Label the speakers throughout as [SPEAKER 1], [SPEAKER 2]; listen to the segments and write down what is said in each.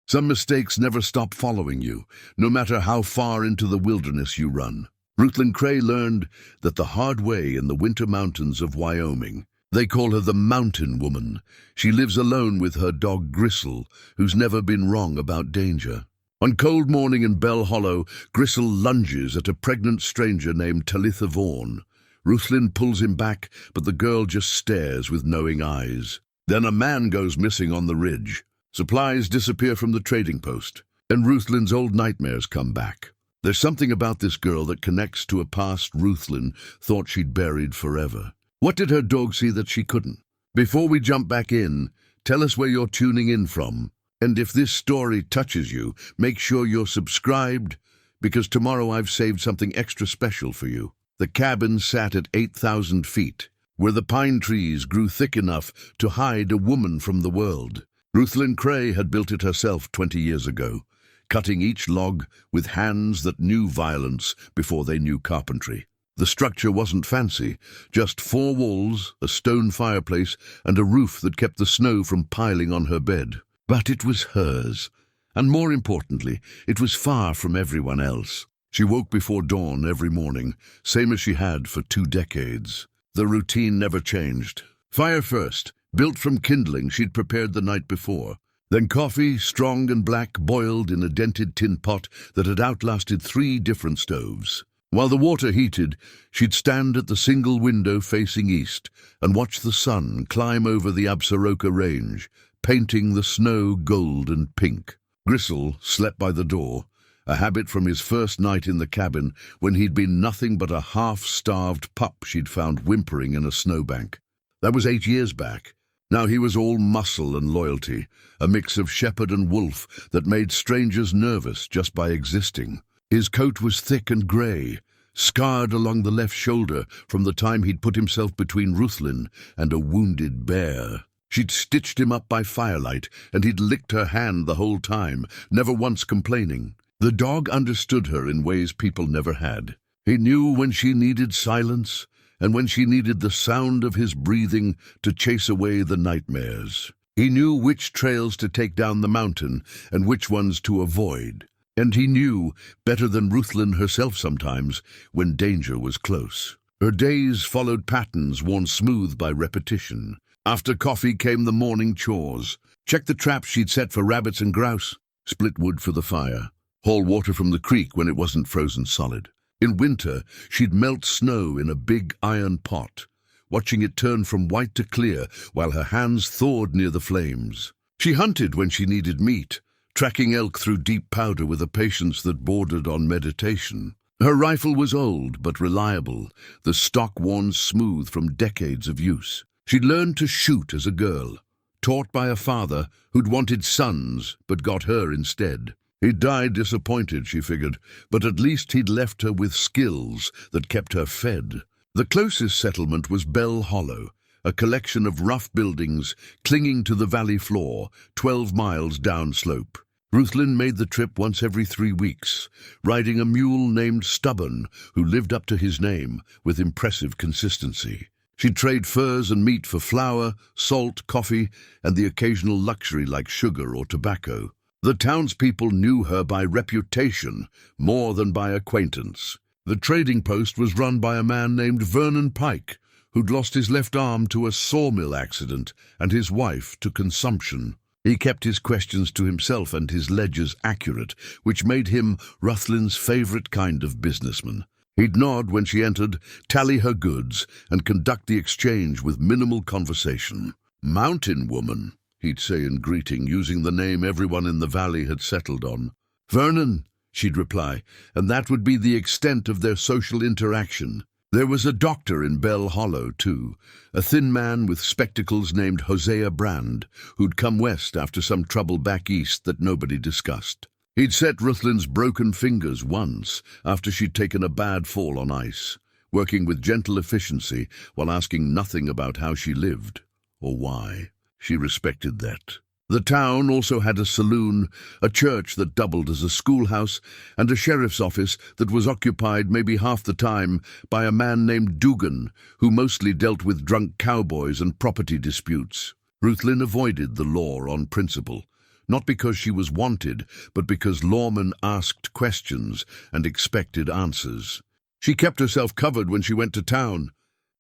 [SPEAKER 1] Some mistakes never stop following you, no matter how far into the wilderness you run. Ruthlin Cray learned that the hard way in the winter mountains of Wyoming. They call her the Mountain Woman. She lives alone with her dog Gristle, who's never been wrong about danger. On cold morning in Bell Hollow, Gristle lunges at a pregnant stranger named Talitha Vorn. Ruthlin pulls him back, but the girl just stares with knowing eyes. Then a man goes missing on the ridge. Supplies disappear from the trading post, and Ruthlin's old nightmares come back. There's something about this girl that connects to a past Ruthlin thought she'd buried forever. What did her dog see that she couldn't? Before we jump back in, tell us where you're tuning in from. And if this story touches you, make sure you're subscribed, because tomorrow I've saved something extra special for you. The cabin sat at 8,000 feet, where the pine trees grew thick enough to hide a woman from the world. Ruthlin Cray had built it herself 20 years ago, cutting each log with hands that knew violence before they knew carpentry. The structure wasn't fancy, just 4 walls, a stone fireplace, and a roof that kept the snow from piling on her bed. But it was hers, and more importantly, it was far from everyone else. She woke before dawn every morning, same as she had for 2 decades. The routine never changed. Fire first, built from kindling she'd prepared the night before. Then coffee, strong and black, boiled in a dented tin pot that had outlasted 3 different stoves. While the water heated, she'd stand at the single window facing east and watch the sun climb over the Absaroka Range, painting the snow gold and pink. Gristle slept by the door, a habit from his first night in the cabin when he'd been nothing but a half-starved pup she'd found whimpering in a snowbank. That was 8 years back. Now he was all muscle and loyalty, a mix of shepherd and wolf that made strangers nervous just by existing. His coat was thick and grey, scarred along the left shoulder from the time he'd put himself between Ruthlin and a wounded bear. She'd stitched him up by firelight, and he'd licked her hand the whole time, never once complaining. The dog understood her in ways people never had. He knew when she needed silence, and when she needed the sound of his breathing to chase away the nightmares. He knew which trails to take down the mountain and which ones to avoid. And he knew, better than Ruthlin herself sometimes, when danger was close. Her days followed patterns worn smooth by repetition. After coffee came the morning chores. Check the traps she'd set for rabbits and grouse. Split wood for the fire. Haul water from the creek when it wasn't frozen solid. In winter, she'd melt snow in a big iron pot, watching it turn from white to clear while her hands thawed near the flames. She hunted when she needed meat, tracking elk through deep powder with a patience that bordered on meditation. Her rifle was old but reliable, the stock worn smooth from decades of use. She'd learned to shoot as a girl, taught by a father who'd wanted sons but got her instead. He'd died disappointed, she figured, but at least he'd left her with skills that kept her fed. The closest settlement was Bell Hollow, a collection of rough buildings clinging to the valley floor, 12 miles downslope. Ruthlin made the trip once every 3 weeks, riding a mule named Stubborn, who lived up to his name with impressive consistency. She'd trade furs and meat for flour, salt, coffee, and the occasional luxury like sugar or tobacco. The townspeople knew her by reputation more than by acquaintance. The trading post was run by a man named Vernon Pike, who'd lost his left arm to a sawmill accident and his wife to consumption. He kept his questions to himself and his ledgers accurate, which made him Ruthlin's favorite kind of businessman. He'd nod when she entered, tally her goods, and conduct the exchange with minimal conversation. "Mountain Woman," he'd say in greeting, using the name everyone in the valley had settled on. "Vernon," she'd reply, and that would be the extent of their social interaction. There was a doctor in Bell Hollow, too, a thin man with spectacles named Hosea Brand, who'd come west after some trouble back east that nobody discussed. He'd set Ruthlin's broken fingers once, after she'd taken a bad fall on ice, working with gentle efficiency while asking nothing about how she lived, or why. She respected that. The town also had a saloon, a church that doubled as a schoolhouse, and a sheriff's office that was occupied maybe half the time by a man named Dugan, who mostly dealt with drunk cowboys and property disputes. Ruthlin avoided the law on principle, not because she was wanted, but because lawmen asked questions and expected answers. She kept herself covered when she went to town.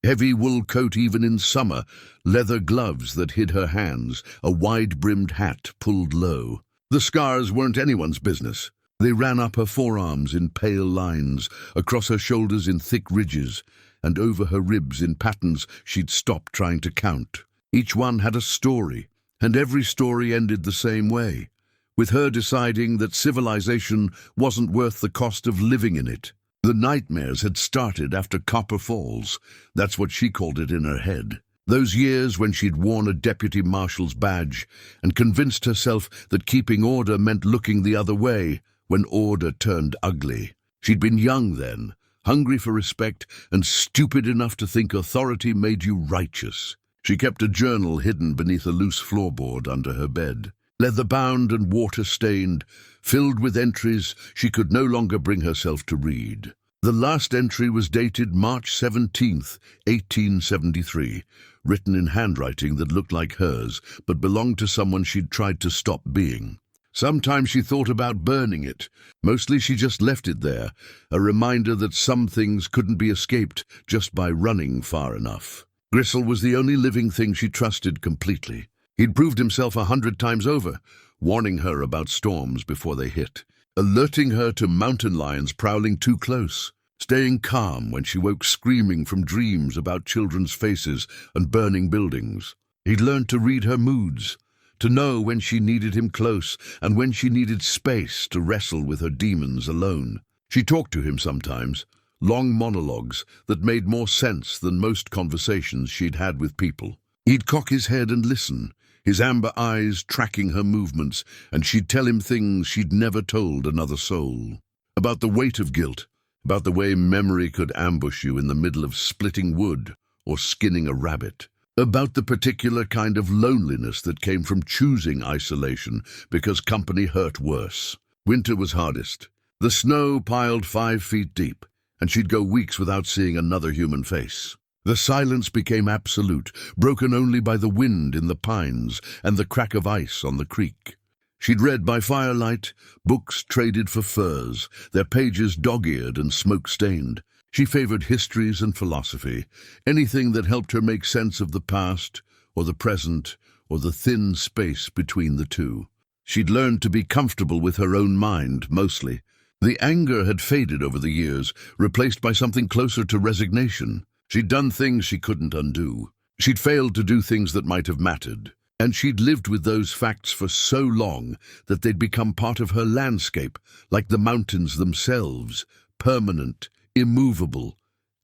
[SPEAKER 1] Heavy wool coat even in summer, leather gloves that hid her hands, a wide-brimmed hat pulled low. The scars weren't anyone's business. They ran up her forearms in pale lines, across her shoulders in thick ridges, and over her ribs in patterns she'd stopped trying to count. Each one had a story, and every story ended the same way, with her deciding that civilization wasn't worth the cost of living in it. The nightmares had started after Copper Falls. That's what she called it in her head. Those years when she'd worn a deputy marshal's badge and convinced herself that keeping order meant looking the other way when order turned ugly. She'd been young then, hungry for respect, and stupid enough to think authority made you righteous. She kept a journal hidden beneath a loose floorboard under her bed, leather-bound and water-stained, filled with entries she could no longer bring herself to read. The last entry was dated March 17th, 1873, written in handwriting that looked like hers, but belonged to someone she'd tried to stop being. Sometimes she thought about burning it. Mostly she just left it there, a reminder that some things couldn't be escaped just by running far enough. Gristle was the only living thing she trusted completely. He'd proved himself 100 times over, warning her about storms before they hit, alerting her to mountain lions prowling too close, staying calm when she woke screaming from dreams about children's faces and burning buildings. He'd learned to read her moods, to know when she needed him close and when she needed space to wrestle with her demons alone. She talked to him sometimes, long monologues that made more sense than most conversations she'd had with people. He'd cock his head and listen, his amber eyes tracking her movements, and she'd tell him things she'd never told another soul. About the weight of guilt, about the way memory could ambush you in the middle of splitting wood or skinning a rabbit, about the particular kind of loneliness that came from choosing isolation because company hurt worse. Winter was hardest. The snow piled 5 feet deep, and she'd go weeks without seeing another human face. The silence became absolute, broken only by the wind in the pines and the crack of ice on the creek. She'd read by firelight, books traded for furs, their pages dog-eared and smoke-stained. She favored histories and philosophy, anything that helped her make sense of the past or the present or the thin space between the two. She'd learned to be comfortable with her own mind, mostly. The anger had faded over the years, replaced by something closer to resignation. She'd done things she couldn't undo. She'd failed to do things that might have mattered. And she'd lived with those facts for so long that they'd become part of her landscape, like the mountains themselves, permanent, immovable,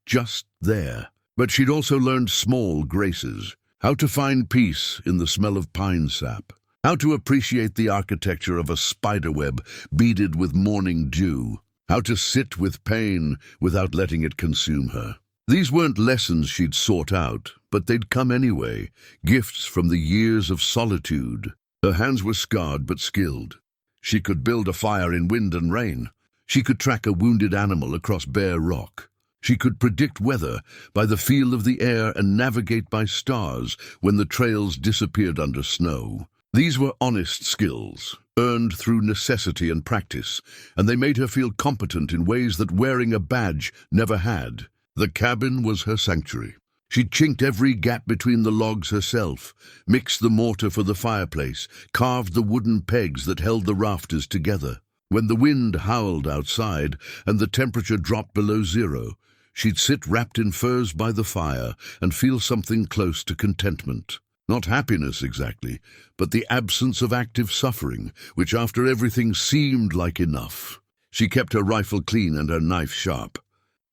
[SPEAKER 1] just there. But she'd also learned small graces, how to find peace in the smell of pine sap, how to appreciate the architecture of a spiderweb beaded with morning dew, how to sit with pain without letting it consume her. These weren't lessons she'd sought out, but they'd come anyway, gifts from the years of solitude. Her hands were scarred but skilled. She could build a fire in wind and rain. She could track a wounded animal across bare rock. She could predict weather by the feel of the air and navigate by stars when the trails disappeared under snow. These were honest skills, earned through necessity and practice, and they made her feel competent in ways that wearing a badge never had. The cabin was her sanctuary. She'd chinked every gap between the logs herself, mixed the mortar for the fireplace, carved the wooden pegs that held the rafters together. When the wind howled outside and the temperature dropped below zero, she'd sit wrapped in furs by the fire and feel something close to contentment. Not happiness exactly, but the absence of active suffering, which after everything seemed like enough. She kept her rifle clean and her knife sharp.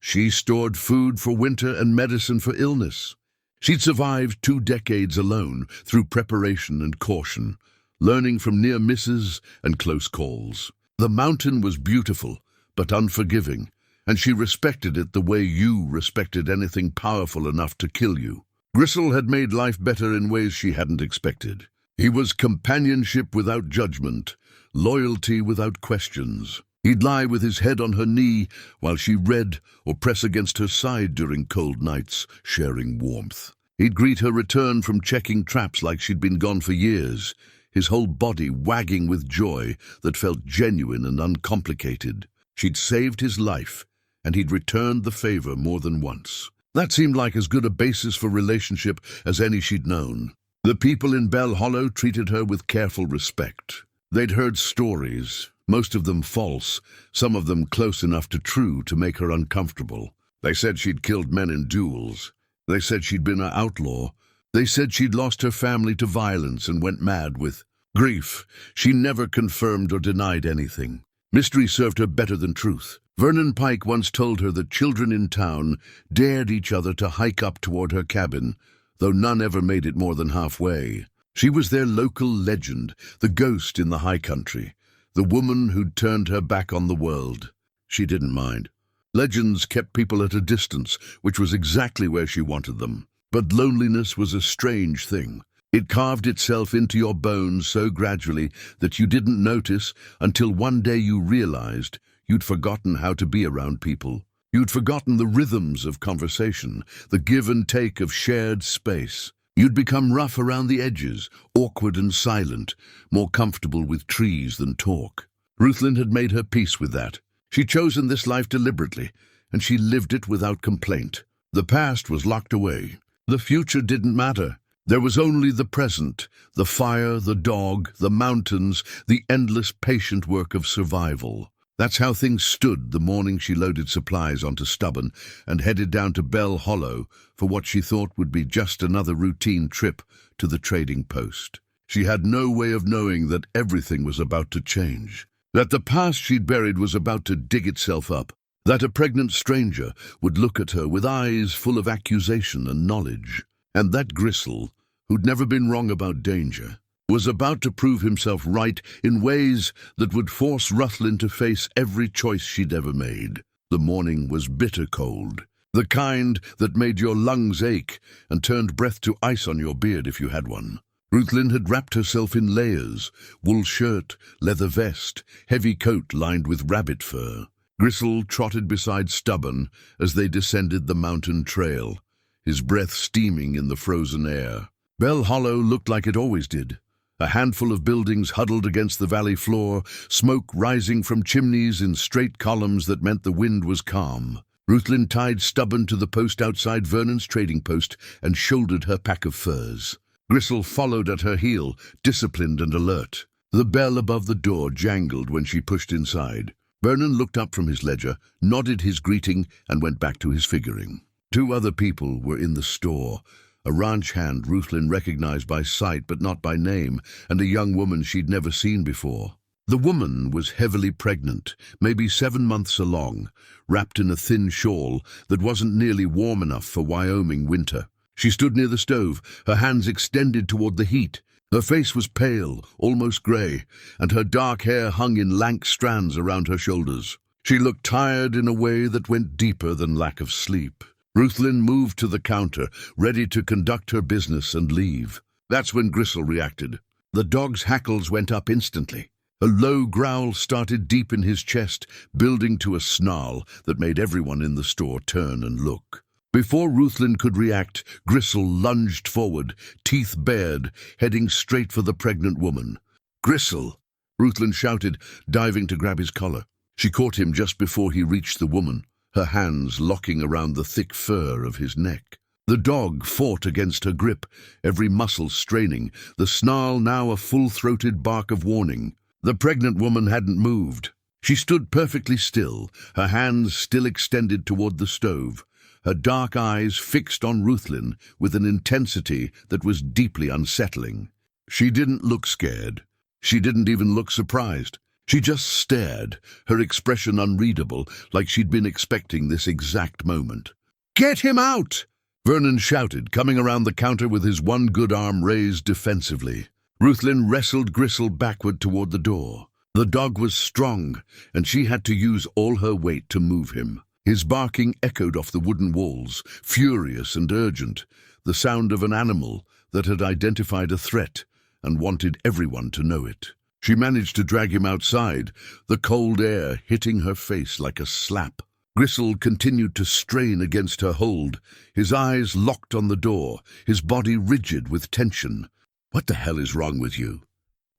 [SPEAKER 1] She stored food for winter and medicine for illness. She'd survived 2 decades alone through preparation and caution, learning from near misses and close calls. The mountain was beautiful, but unforgiving, and she respected it the way you respected anything powerful enough to kill you. Gristle had made life better in ways she hadn't expected. He was companionship without judgment, loyalty without questions. He'd lie with his head on her knee while she read or press against her side during cold nights, sharing warmth. He'd greet her return from checking traps like she'd been gone for years. his whole body wagging with joy that felt genuine and uncomplicated. She'd saved his life, and he'd returned the favor more than once. That seemed like as good a basis for relationship as any she'd known. The people in Bell Hollow treated her with careful respect. They'd heard stories, most of them false, some of them close enough to true to make her uncomfortable. They said she'd killed men in duels. They said she'd been an outlaw. They said she'd lost her family to violence and went mad with grief. She never confirmed or denied anything. Mystery served her better than truth. Vernon Pike once told her that children in town dared each other to hike up toward her cabin, though none ever made it more than halfway. She was their local legend, the ghost in the high country, the woman who'd turned her back on the world. She didn't mind. Legends kept people at a distance, which was exactly where she wanted them. But loneliness was a strange thing. It carved itself into your bones so gradually that you didn't notice until one day you realized you'd forgotten how to be around people. You'd forgotten the rhythms of conversation, the give and take of shared space. You'd become rough around the edges, awkward and silent, more comfortable with trees than talk. Ruthlin had made her peace with that. She'd chosen this life deliberately, and she lived it without complaint. The past was locked away. The future didn't matter. There was only the present, the fire, the dog, the mountains, the endless patient work of survival. That's how things stood the morning she loaded supplies onto Stubborn and headed down to Bell Hollow for what she thought would be just another routine trip to the trading post. She had no way of knowing that everything was about to change, that the past she'd buried was about to dig itself up, that a pregnant stranger would look at her with eyes full of accusation and knowledge, and that Gristle, who'd never been wrong about danger, was about to prove himself right in ways that would force Ruthlin to face every choice she'd ever made. The morning was bitter cold, the kind that made your lungs ache and turned breath to ice on your beard if you had one. Ruthlin had wrapped herself in layers, wool shirt, leather vest, heavy coat lined with rabbit fur. Gristle trotted beside Stubborn as they descended the mountain trail, his breath steaming in the frozen air. Bell Hollow looked like it always did. A handful of buildings huddled against the valley floor, smoke rising from chimneys in straight columns that meant the wind was calm. Ruthlin tied Stubborn to the post outside Vernon's trading post and shouldered her pack of furs. Gristle followed at her heel, disciplined and alert. The bell above the door jangled when she pushed inside. Vernon looked up from his ledger, nodded his greeting, and went back to his figuring. 2 other people were in the store. A ranch hand Ruthlin recognized by sight but not by name, and a young woman she'd never seen before. The woman was heavily pregnant, maybe 7 months along, wrapped in a thin shawl that wasn't nearly warm enough for Wyoming winter. She stood near the stove, her hands extended toward the heat. Her face was pale, almost gray, and her dark hair hung in lank strands around her shoulders. She looked tired in a way that went deeper than lack of sleep. Ruthlin moved to the counter, ready to conduct her business and leave. That's when Gristle reacted. The dog's hackles went up instantly. A low growl started deep in his chest, building to a snarl that made everyone in the store turn and look. Before Ruthlin could react, Gristle lunged forward, teeth bared, heading straight for the pregnant woman. "Gristle!" Ruthlin shouted, diving to grab his collar. She caught him just before he reached the woman, her hands locking around the thick fur of his neck. The dog fought against her grip, every muscle straining, the snarl now a full-throated bark of warning. The pregnant woman hadn't moved. She stood perfectly still, her hands still extended toward the stove, her dark eyes fixed on Ruthlin with an intensity that was deeply unsettling. She didn't look scared. She didn't even look surprised. She just stared, her expression unreadable, like she'd been expecting this exact moment. "Get him out!" Vernon shouted, coming around the counter with his one good arm raised defensively. Ruthlin wrestled Gristle backward toward the door. The dog was strong, and she had to use all her weight to move him. His barking echoed off the wooden walls, furious and urgent, the sound of an animal that had identified a threat and wanted everyone to know it. She managed to drag him outside, the cold air hitting her face like a slap. Gristle continued to strain against her hold, his eyes locked on the door, his body rigid with tension. "What the hell is wrong with you?"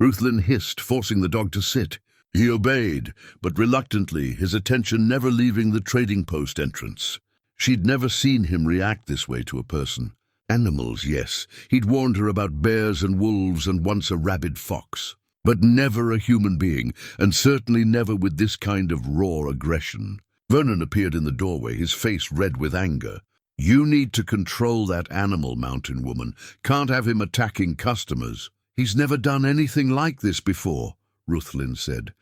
[SPEAKER 1] Ruthlin hissed, forcing the dog to sit. He obeyed, but reluctantly, his attention never leaving the trading post entrance. She'd never seen him react this way to a person. Animals, yes. He'd warned her about bears and wolves and once a rabid fox. But never a human being, and certainly never with this kind of raw aggression. Vernon appeared in the doorway, his face red with anger. You need to control that animal, mountain woman. Can't have him attacking customers. He's never done anything like this before, Ruthlin said,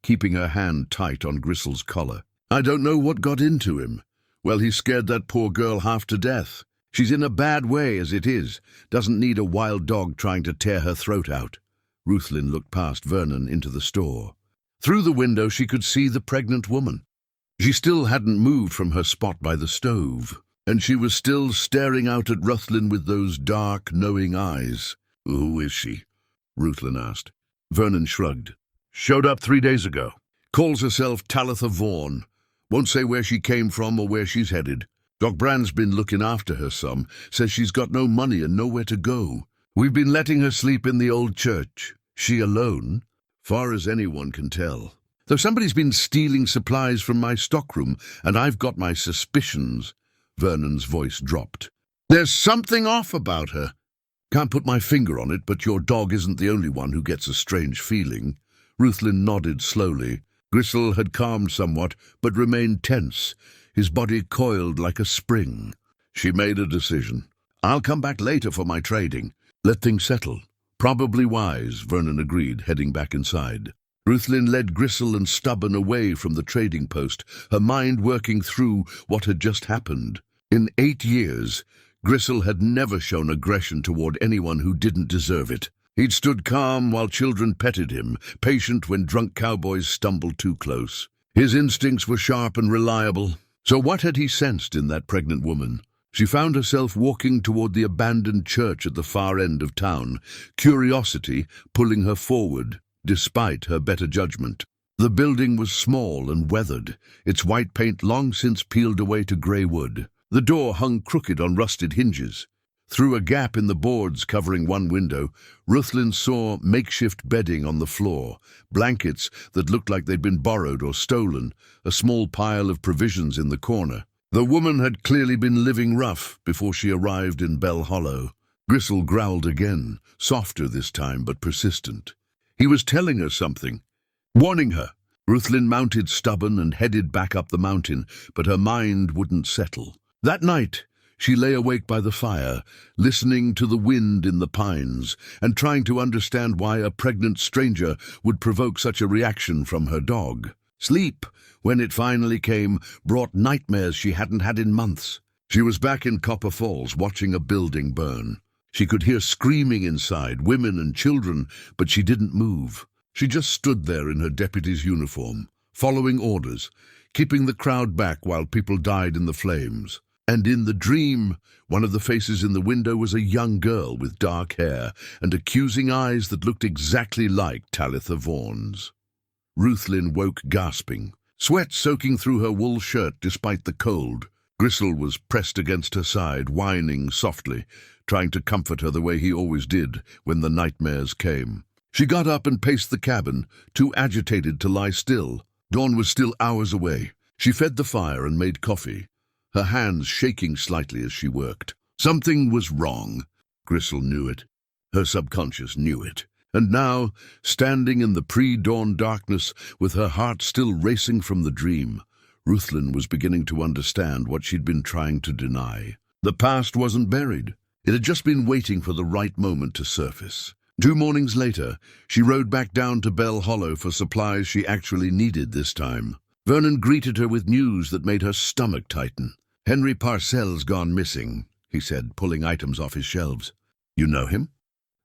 [SPEAKER 1] keeping her hand tight on Gristle's collar. I don't know what got into him. Well, he scared that poor girl half to death. She's in a bad way as it is. Doesn't need a wild dog trying to tear her throat out. Ruthlin looked past Vernon into the store. Through the window she could see the pregnant woman. She still hadn't moved from her spot by the stove, and she was still staring out at Ruthlin with those dark, knowing eyes. Who is she? Ruthlin asked. Vernon shrugged. Showed up 3 days ago. Calls herself Talitha Vorn. Won't say where she came from or where she's headed. Doc Brand's been looking after her some. Says she's got no money and nowhere to go. We've been letting her sleep in the old church. She alone, far as anyone can tell. Though somebody's been stealing supplies from my stockroom, and I've got my suspicions. Vernon's voice dropped. There's something off about her. Can't put my finger on it, but your dog isn't the only one who gets a strange feeling. Ruthlin nodded slowly. Gristle had calmed somewhat, but remained tense, his body coiled like a spring. She made a decision. I'll come back later for my trading. Let things settle. Probably wise, Vernon agreed, heading back inside. Ruthlin led Gristle and Stubborn away from the trading post, her mind working through what had just happened. In 8 years, Gristle had never shown aggression toward anyone who didn't deserve it. He'd stood calm while children petted him, patient when drunk cowboys stumbled too close. His instincts were sharp and reliable. So what had he sensed in that pregnant woman? She found herself walking toward the abandoned church at the far end of town, curiosity pulling her forward, despite her better judgment. The building was small and weathered, its white paint long since peeled away to grey wood. The door hung crooked on rusted hinges. Through a gap in the boards covering one window, Ruthlin saw makeshift bedding on the floor, blankets that looked like they'd been borrowed or stolen, a small pile of provisions in the corner. The woman had clearly been living rough before she arrived in Bell Hollow. Gristle growled again, softer this time but persistent. He was telling her something, warning her. Ruthlin mounted Stubborn and headed back up the mountain, but her mind wouldn't settle. That night, she lay awake by the fire, listening to the wind in the pines, and trying to understand why a pregnant stranger would provoke such a reaction from her dog. Sleep, when it finally came, brought nightmares she hadn't had in months. She was back in Copper Falls, watching a building burn. She could hear screaming inside, women and children, but she didn't move. She just stood there in her deputy's uniform, following orders, keeping the crowd back while people died in the flames. And in the dream, one of the faces in the window was a young girl with dark hair and accusing eyes that looked exactly like Talitha Vorn's. Ruthlin woke gasping, sweat soaking through her wool shirt despite the cold. Gristle was pressed against her side, whining softly, trying to comfort her the way he always did when the nightmares came. She got up and paced the cabin, too agitated to lie still. Dawn was still hours away. She fed the fire and made coffee, her hands shaking slightly as she worked. Something was wrong. Gristle knew it. Her subconscious knew it. And now, standing in the pre-dawn darkness, with her heart still racing from the dream, Ruthlin was beginning to understand what she'd been trying to deny. The past wasn't buried. It had just been waiting for the right moment to surface. 2 mornings later, she rode back down to Bell Hollow for supplies she actually needed this time. Vernon greeted her with news that made her stomach tighten. Henry Parcell's gone missing, he said, pulling items off his shelves. You know him?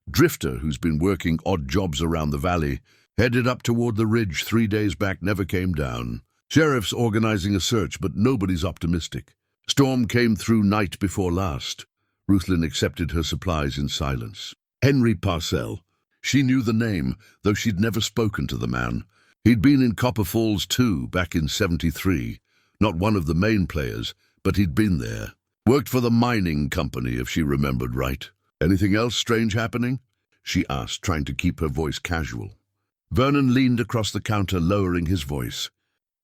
[SPEAKER 1] Drifter, who's been working odd jobs around the valley, headed up toward the ridge 3 days back, never came down. Sheriff's organizing a search, but nobody's optimistic. Storm came through night before last. Ruthlin accepted her supplies in silence. Henry Parcell. She knew the name, though she'd never spoken to the man. He'd been in Copper Falls too, back in '73. Not one of the main players, but he'd been there. Worked for the mining company, if she remembered right. Anything else strange happening? she asked, trying to keep her voice casual. Vernon leaned across the counter, lowering his voice.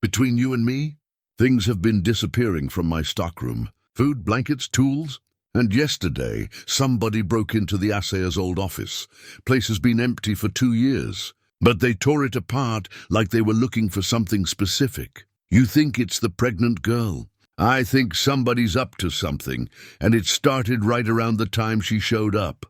[SPEAKER 1] Between you and me, things have been disappearing from my stockroom. Food, blankets, tools. And yesterday, somebody broke into the assayer's old office. Place has been empty for 2 years. But they tore it apart like they were looking for something specific. You think it's the pregnant girl? I think somebody's up to something, and it started right around the time she showed up.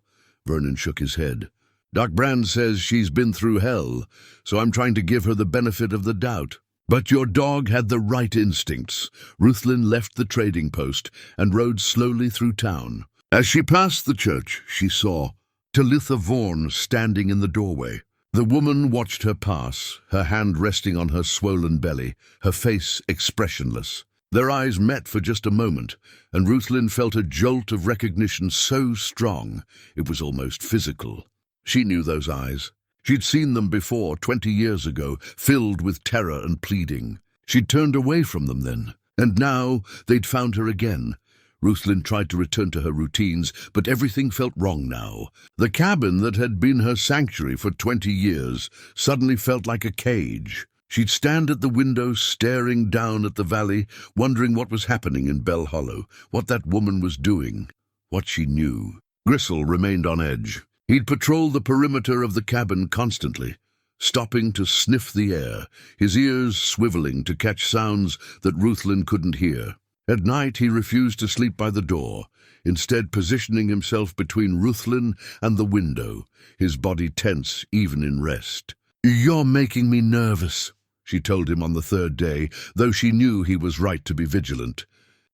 [SPEAKER 1] Vernon shook his head. Doc Brand says she's been through hell, so I'm trying to give her the benefit of the doubt. But your dog had the right instincts. Ruthlin left the trading post and rode slowly through town. As she passed the church, she saw Talitha Vorn standing in the doorway. The woman watched her pass, her hand resting on her swollen belly, her face expressionless. Their eyes met for just a moment, and Ruthlin felt a jolt of recognition so strong it was almost physical. She knew those eyes. She'd seen them before, 20 years ago, filled with terror and pleading. She'd turned away from them then, and now they'd found her again. Ruthlin tried to return to her routines, but everything felt wrong now. The cabin that had been her sanctuary for 20 years suddenly felt like a cage. She'd stand at the window, staring down at the valley, wondering what was happening in Bell Hollow, what that woman was doing, what she knew. Gristle remained on edge. He'd patrol the perimeter of the cabin constantly, stopping to sniff the air, his ears swiveling to catch sounds that Ruthlin couldn't hear. At night he refused to sleep by the door, instead positioning himself between Ruthlin and the window, his body tense even in rest. "You're making me nervous," she told him on the 3rd day, though she knew he was right to be vigilant.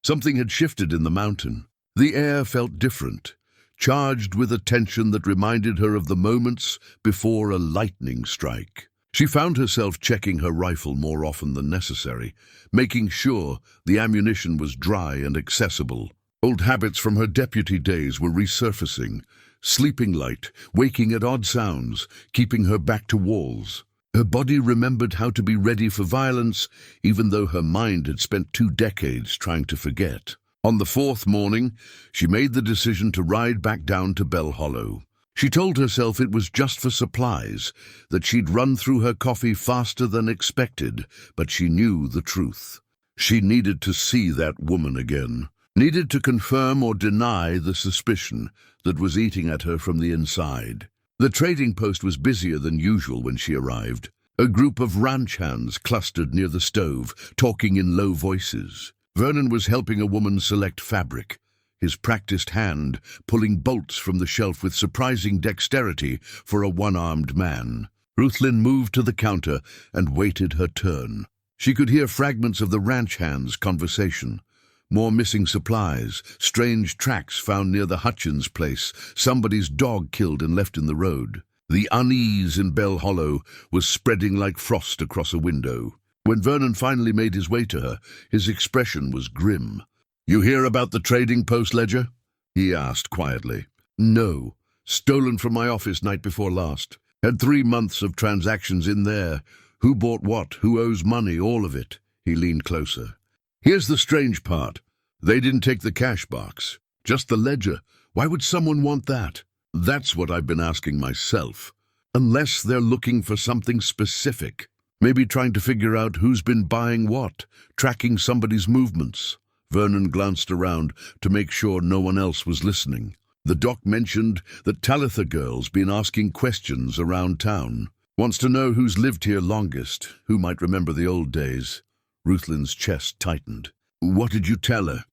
[SPEAKER 1] Something had shifted in the mountain. The air felt different, charged with a tension that reminded her of the moments before a lightning strike. She found herself checking her rifle more often than necessary, making sure the ammunition was dry and accessible. Old habits from her deputy days were resurfacing, sleeping light, waking at odd sounds, keeping her back to walls. Her body remembered how to be ready for violence, even though her mind had spent 2 decades trying to forget. On the 4th morning, she made the decision to ride back down to Bell Hollow. She told herself it was just for supplies, that she'd run through her coffee faster than expected, but she knew the truth. She needed to see that woman again, needed to confirm or deny the suspicion that was eating at her from the inside. The trading post was busier than usual when she arrived. A group of ranch hands clustered near the stove, talking in low voices. Vernon was helping a woman select fabric, his practiced hand pulling bolts from the shelf with surprising dexterity for a one-armed man. Ruthlin moved to the counter and waited her turn. She could hear fragments of the ranch hands' conversation. More missing supplies, strange tracks found near the Hutchins place, somebody's dog killed and left in the road. The unease in Bell Hollow was spreading like frost across a window. When Vernon finally made his way to her, his expression was grim. "You hear about the trading post ledger?" he asked quietly. "No. Stolen from my office night before last. Had 3 months of transactions in there. Who bought what, who owes money, all of it." He leaned closer. "Here's the strange part. They didn't take the cash box. Just the ledger. Why would someone want that? That's what I've been asking myself. Unless they're looking for something specific. Maybe trying to figure out who's been buying what, tracking somebody's movements." Vernon glanced around to make sure no one else was listening. The doc mentioned that Talitha girl's been asking questions around town. Wants to know who's lived here longest, who might remember the old days. Ruthlin's chest tightened. "What did you tell her?"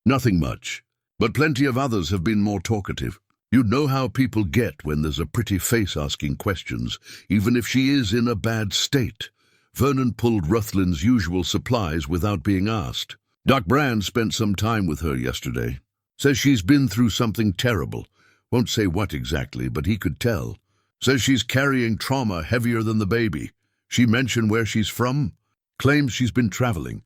[SPEAKER 1] "Nothing much, but plenty of others have been more talkative. You know how people get when there's a pretty face asking questions, even if she is in a bad state." Vernon pulled Ruthlin's usual supplies without being asked. "Doc Brand spent some time with her yesterday. Says she's been through something terrible. Won't say what exactly, but he could tell. Says she's carrying trauma heavier than the baby. She mentioned where she's from. Claims she's been traveling.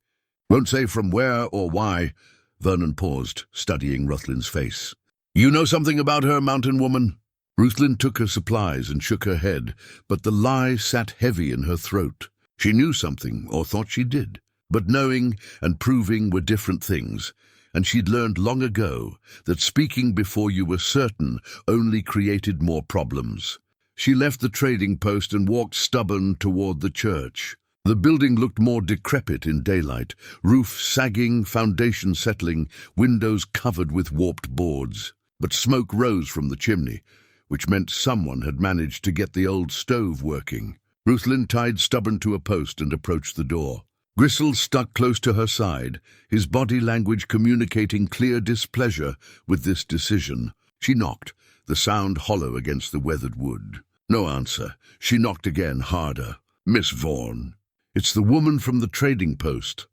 [SPEAKER 1] Won't say from where or why." Vernon paused, studying Ruthlin's face. "You know something about her, mountain woman?" Ruthlin took her supplies and shook her head, but the lie sat heavy in her throat. She knew something, or thought she did, but knowing and proving were different things, and she'd learned long ago that speaking before you were certain only created more problems. She left the trading post and walked stubborn toward the church. The building looked more decrepit in daylight, roof sagging, foundation settling, windows covered with warped boards. But smoke rose from the chimney, which meant someone had managed to get the old stove working. Ruthlin tied stubborn to a post and approached the door. Gristle stuck close to her side, his body language communicating clear displeasure with this decision. She knocked, the sound hollow against the weathered wood. No answer. She knocked again, harder. "Miss Vorn." "It's the woman from the trading post.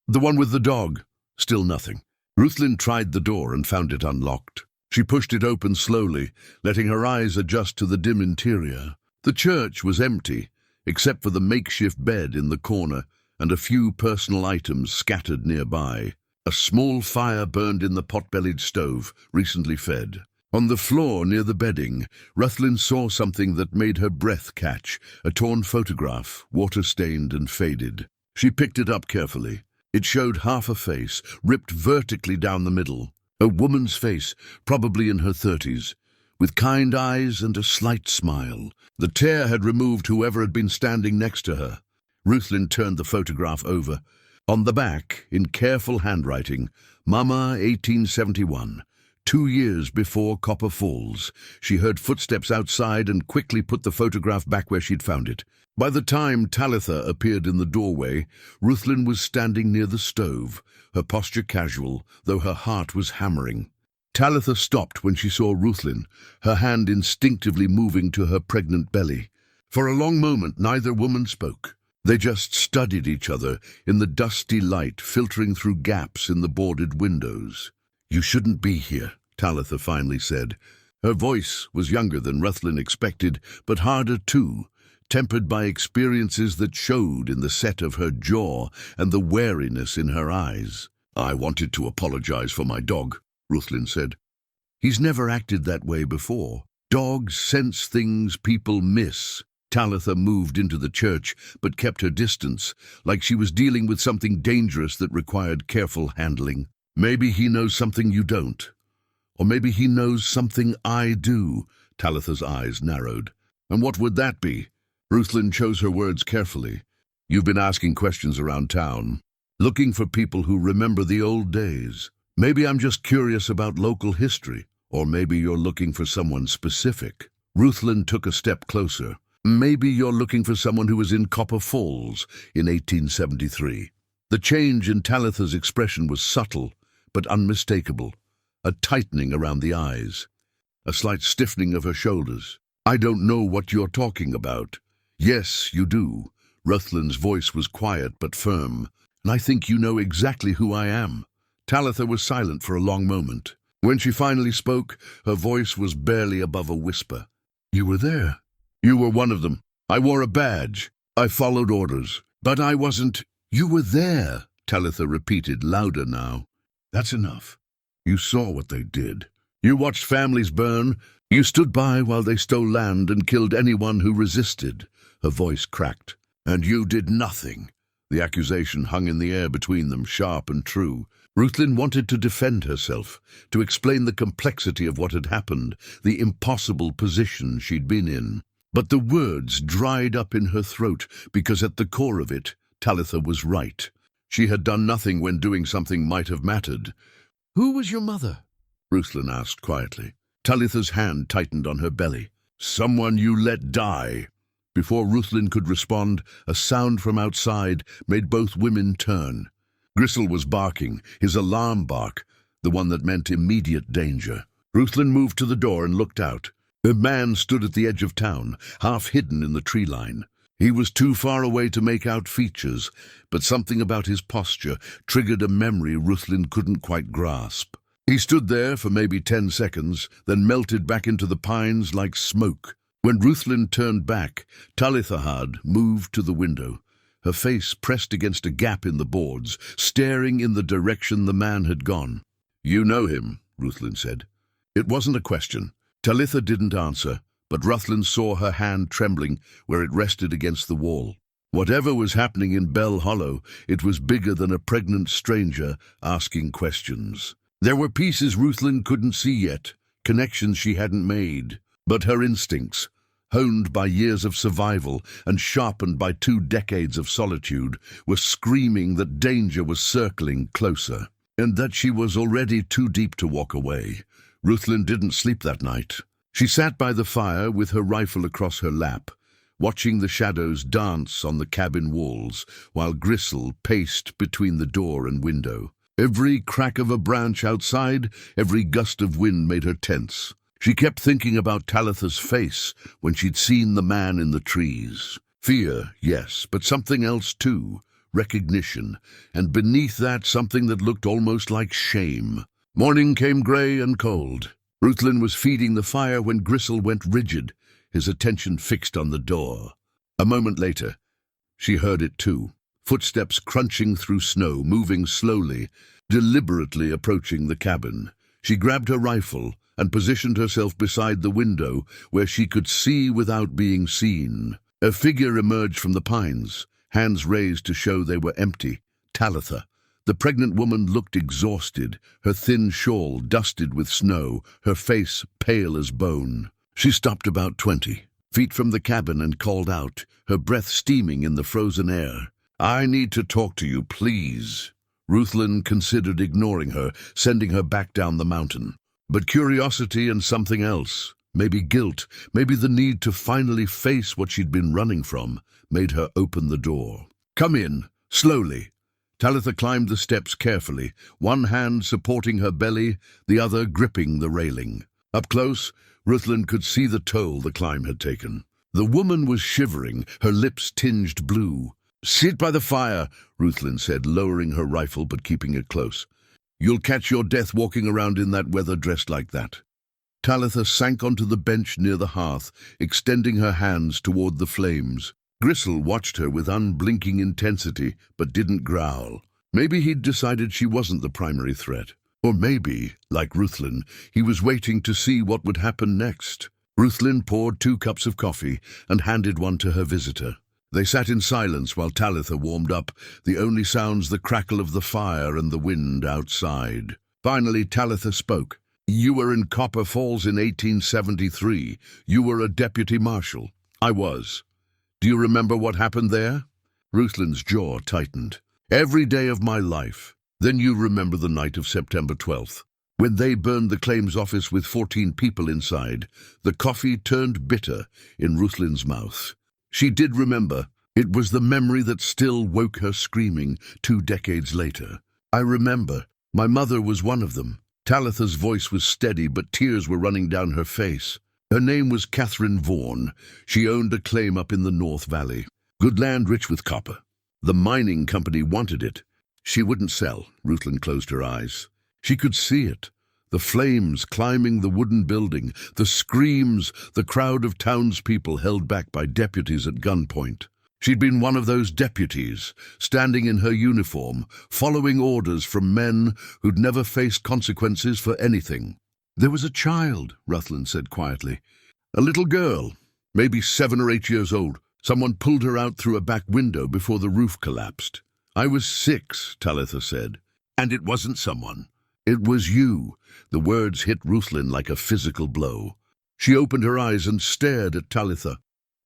[SPEAKER 1] The one with the dog." Still nothing. Ruthlin tried the door and found it unlocked. She pushed it open slowly, letting her eyes adjust to the dim interior. The church was empty, except for the makeshift bed in the corner and a few personal items scattered nearby. A small fire burned in the pot-bellied stove, recently fed. On the floor near the bedding, Ruthlin saw something that made her breath catch, a torn photograph, water-stained and faded. She picked it up carefully. It showed half a face, ripped vertically down the middle. A woman's face, probably in her 30s, with kind eyes and a slight smile. The tear had removed whoever had been standing next to her. Ruthlin turned the photograph over. On the back, in careful handwriting, "Mama, 1871. 2 years before Copper Falls." She heard footsteps outside and quickly put the photograph back where she'd found it. By the time Talitha appeared in the doorway, Ruthlin was standing near the stove, her posture casual, though her heart was hammering. Talitha stopped when she saw Ruthlin, her hand instinctively moving to her pregnant belly. For a long moment, neither woman spoke. They just studied each other in the dusty light filtering through gaps in the boarded windows. "You shouldn't be here," Talitha finally said. Her voice was younger than Ruthlin expected, but harder too, tempered by experiences that showed in the set of her jaw and the wariness in her eyes. "I wanted to apologize for my dog," Ruthlin said. "He's never acted that way before. Dogs sense things people miss." Talitha moved into the church, but kept her distance, like she was dealing with something dangerous that required careful handling. "Maybe he knows something you don't. Or maybe he knows something I do." Talitha's eyes narrowed. "And what would that be?" Ruthlin chose her words carefully. "You've been asking questions around town, looking for people who remember the old days. Maybe I'm just curious about local history, or maybe you're looking for someone specific." Ruthlin took a step closer. "Maybe you're looking for someone who was in Copper Falls in 1873. The change in Talitha's expression was subtle, but unmistakable. A tightening around the eyes, a slight stiffening of her shoulders. "I don't know what you're talking about." "Yes, you do." Ruthlin's voice was quiet but firm. "And I think you know exactly who I am." Talitha was silent for a long moment. When she finally spoke, her voice was barely above a whisper. "You were there. You were one of them. I wore a badge. I followed orders. But I wasn't—" "You were there," Talitha repeated, louder now. "That's enough. You saw what they did. You watched families burn. You stood by while they stole land and killed anyone who resisted." Her voice cracked. "And you did nothing." The accusation hung in the air between them, sharp and true. Ruthlin wanted to defend herself, to explain the complexity of what had happened, the impossible position she'd been in. But the words dried up in her throat because at the core of it, Talitha was right. She had done nothing when doing something might have mattered. "Who was your mother?" Ruthlin asked quietly. Talitha's hand tightened on her belly. "Someone you let die." Before Ruthlin could respond, a sound from outside made both women turn. Gristle was barking, his alarm bark, the one that meant immediate danger. Ruthlin moved to the door and looked out. A man stood at the edge of town, half hidden in the tree line. He was too far away to make out features, but something about his posture triggered a memory Ruthlin couldn't quite grasp. He stood there for maybe 10 seconds, then melted back into the pines like smoke. When Ruthlin turned back, Talitha had moved to the window, her face pressed against a gap in the boards, staring in the direction the man had gone. "You know him," Ruthlin said. It wasn't a question. Talitha didn't answer, but Ruthlin saw her hand trembling where it rested against the wall. Whatever was happening in Bell Hollow, it was bigger than a pregnant stranger asking questions. There were pieces Ruthlin couldn't see yet, connections she hadn't made, but her instincts, honed by years of survival and sharpened by 2 decades of solitude, were screaming that danger was circling closer, and that she was already too deep to walk away. Ruthlin didn't sleep that night. She sat by the fire with her rifle across her lap, watching the shadows dance on the cabin walls while Gristle paced between the door and window. Every crack of a branch outside, every gust of wind made her tense. She kept thinking about Talitha's face when she'd seen the man in the trees. Fear, yes, but something else too, recognition, and beneath that something that looked almost like shame. Morning came grey and cold. Ruthlin was feeding the fire when Gristle went rigid, his attention fixed on the door. A moment later, she heard it too. Footsteps crunching through snow, moving slowly, deliberately approaching the cabin. She grabbed her rifle and positioned herself beside the window where she could see without being seen. A figure emerged from the pines, hands raised to show they were empty. Talitha. The pregnant woman looked exhausted, her thin shawl dusted with snow, her face pale as bone. She stopped about 20 feet from the cabin and called out, her breath steaming in the frozen air. "I need to talk to you, please." Ruthlin considered ignoring her, sending her back down the mountain. But curiosity and something else, maybe guilt, maybe the need to finally face what she'd been running from, made her open the door. "Come in, slowly." Talitha climbed the steps carefully, one hand supporting her belly, the other gripping the railing. Up close, Ruthlin could see the toll the climb had taken. The woman was shivering, her lips tinged blue. "Sit by the fire," Ruthlin said, lowering her rifle but keeping it close. "You'll catch your death walking around in that weather dressed like that." Talitha sank onto the bench near the hearth, extending her hands toward the flames. Gristle watched her with unblinking intensity, but didn't growl. Maybe he'd decided she wasn't the primary threat. Or maybe, like Ruthlin, he was waiting to see what would happen next. Ruthlin poured 2 cups of coffee and handed one to her visitor. They sat in silence while Talitha warmed up, the only sounds the crackle of the fire and the wind outside. Finally, Talitha spoke. "You were in Copper Falls in 1873. You were a deputy marshal." "I was." "Do you remember what happened there?" Ruthlin's jaw tightened. "Every day of my life." "Then you remember the night of September 12th, when they burned the claims office with 14 people inside." The coffee turned bitter in Ruthlin's mouth. She did remember. It was the memory that still woke her screaming 2 decades later. "I remember. My mother was one of them." Talitha's voice was steady, but tears were running down her face. Her name was Catherine Vorn. She owned a claim up in the North Valley. Good land rich with copper. The mining company wanted it. She wouldn't sell. Ruthlin closed her eyes. She could see it. The flames climbing the wooden building, the screams, the crowd of townspeople held back by deputies at gunpoint. She'd been one of those deputies, standing in her uniform, following orders from men who'd never faced consequences for anything. "There was a child," Ruthlin said quietly. "A little girl, maybe 7 or 8 years old. Someone pulled her out through a back window before the roof collapsed." "I was 6, Talitha said. "And it wasn't someone. It was you." The words hit Ruthlin like a physical blow. She opened her eyes and stared at Talitha,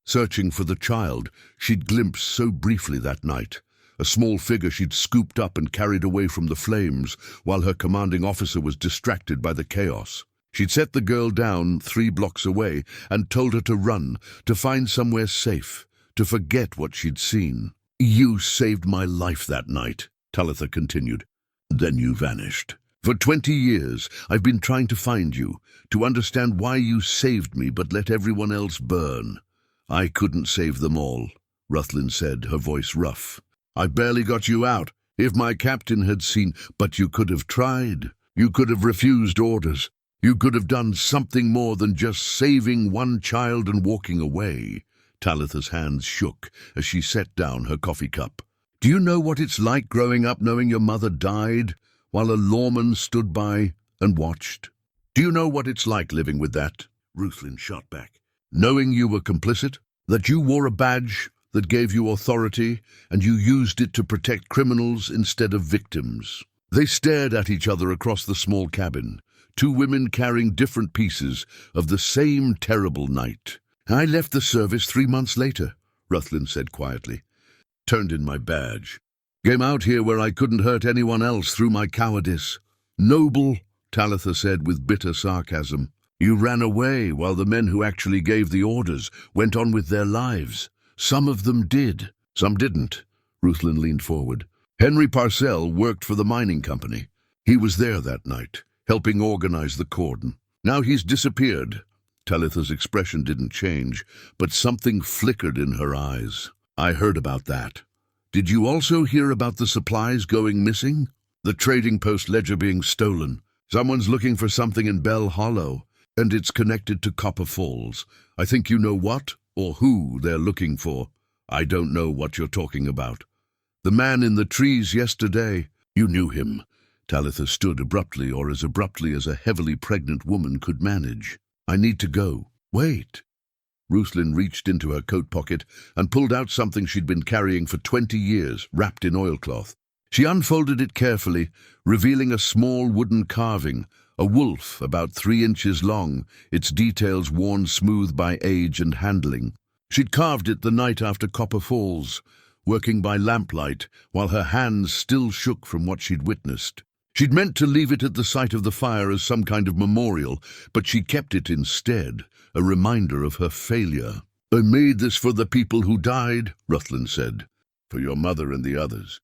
[SPEAKER 1] searching for the child she'd glimpsed so briefly that night. A small figure she'd scooped up and carried away from the flames, while her commanding officer was distracted by the chaos. She'd set the girl down 3 blocks away and told her to run, to find somewhere safe, to forget what she'd seen. "You saved my life that night," Talitha continued. "Then you vanished. For 20 years, I've been trying to find you, to understand why you saved me but let everyone else burn." "I couldn't save them all," Ruthlin said, her voice rough. "I barely got you out. If my captain had seen—" "But you could have tried. You could have refused orders. You could have done something more than just saving one child and walking away." Talitha's hands shook as she set down her coffee cup. "Do you know what it's like growing up knowing your mother died, while a lawman stood by and watched? Do you know what it's like living with that?" Ruthlin shot back. "Knowing you were complicit? That you wore a badge that gave you authority, and you used it to protect criminals instead of victims." They stared at each other across the small cabin, two women carrying different pieces of the same terrible night. "I left the service 3 months later," Ruthlin said quietly. "Turned in my badge. Came out here where I couldn't hurt anyone else through my cowardice." "Noble," Talitha said with bitter sarcasm. "You ran away while the men who actually gave the orders went on with their lives. Some of them did, some didn't." Ruthlin leaned forward. "Henry Parcell worked for the mining company. He was there that night, helping organize the cordon. Now he's disappeared." Talitha's expression didn't change, but something flickered in her eyes. "I heard about that. Did you also hear about the supplies going missing? The trading post ledger being stolen. Someone's looking for something in Bell Hollow, and it's connected to Copper Falls. I think you know what or who they're looking for." "I don't know what you're talking about." "The man in the trees yesterday. You knew him." Talitha stood abruptly, or as abruptly as a heavily pregnant woman could manage. "I need to go." "Wait." Ruthlin reached into her coat pocket and pulled out something she'd been carrying for 20 years, wrapped in oilcloth. She unfolded it carefully, revealing a small wooden carving, a wolf about 3 inches long, its details worn smooth by age and handling. She'd carved it the night after Copper Falls, working by lamplight while her hands still shook from what she'd witnessed. She'd meant to leave it at the site of the fire as some kind of memorial, but she kept it instead, a reminder of her failure. "I made this for the people who died," Ruthlin said, "for your mother and the others.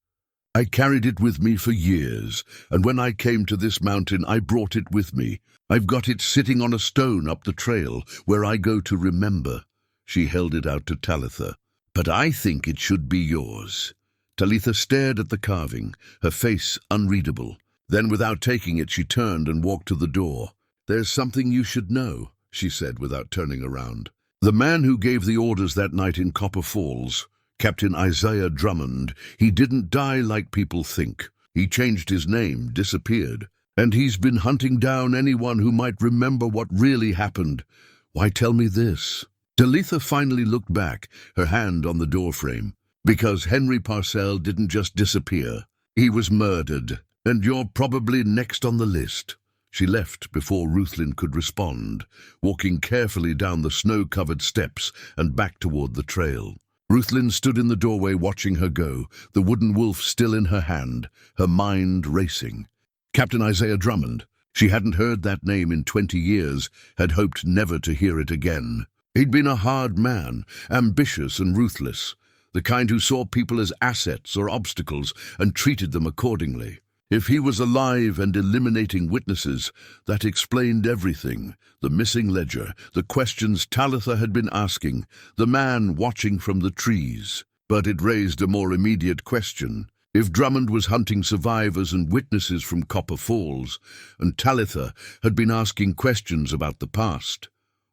[SPEAKER 1] I carried it with me for years, and when I came to this mountain, I brought it with me. I've got it sitting on a stone up the trail, where I go to remember." She held it out to Talitha. "But I think it should be yours." Talitha stared at the carving, her face unreadable. Then, without taking it, she turned and walked to the door. "There's something you should know," she said without turning around. "The man who gave the orders that night in Copper Falls, Captain Isaiah Drummond, he didn't die like people think. He changed his name, disappeared, and he's been hunting down anyone who might remember what really happened. Why tell me this?" Talitha finally looked back, her hand on the doorframe. "Because Henry Parcell didn't just disappear. He was murdered, and you're probably next on the list." She left before Ruthlin could respond, walking carefully down the snow-covered steps and back toward the trail. Ruthlin stood in the doorway watching her go, the wooden wolf still in her hand, her mind racing. Captain Isaiah Drummond. She hadn't heard that name in 20 years, had hoped never to hear it again. He'd been a hard man, ambitious and ruthless, the kind who saw people as assets or obstacles and treated them accordingly. If he was alive and eliminating witnesses, that explained everything. The missing ledger, the questions Talitha had been asking, the man watching from the trees. But it raised a more immediate question. If Drummond was hunting survivors and witnesses from Copper Falls, and Talitha had been asking questions about the past,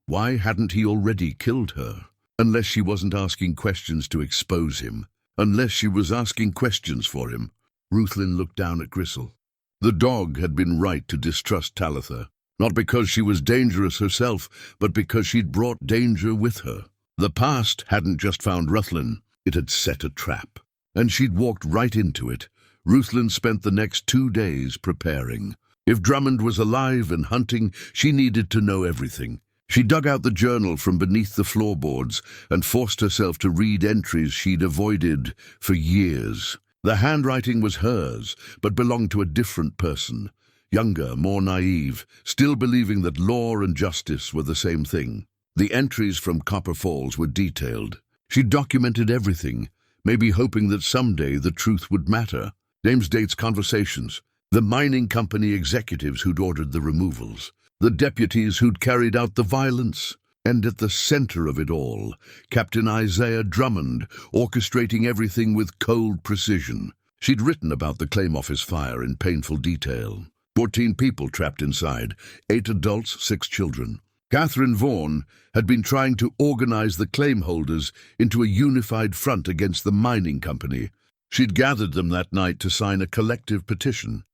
[SPEAKER 1] why hadn't he already killed her? Unless she wasn't asking questions to expose him. Unless she was asking questions for him. Ruthlin looked down at Gristle. The dog had been right to distrust Talitha, not because she was dangerous herself, but because she'd brought danger with her. The past hadn't just found Ruthlin, it had set a trap, and she'd walked right into it. Ruthlin spent the next 2 days preparing. If Drummond was alive and hunting, she needed to know everything. She dug out the journal from beneath the floorboards and forced herself to read entries she'd avoided for years. The handwriting was hers, but belonged to a different person, younger, more naive, still believing that law and justice were the same thing. The entries from Copper Falls were detailed. She documented everything, maybe hoping that someday the truth would matter. Names, dates, conversations, the mining company executives who'd ordered the removals, the deputies who'd carried out the violence. And at the center of it all, Captain Isaiah Drummond, orchestrating everything with cold precision. She'd written about the claim office fire in painful detail. 14 people trapped inside, 8 adults, 6 children. Catherine Vorn had been trying to organize the claim holders into a unified front against the mining company. She'd gathered them that night to sign a collective petition.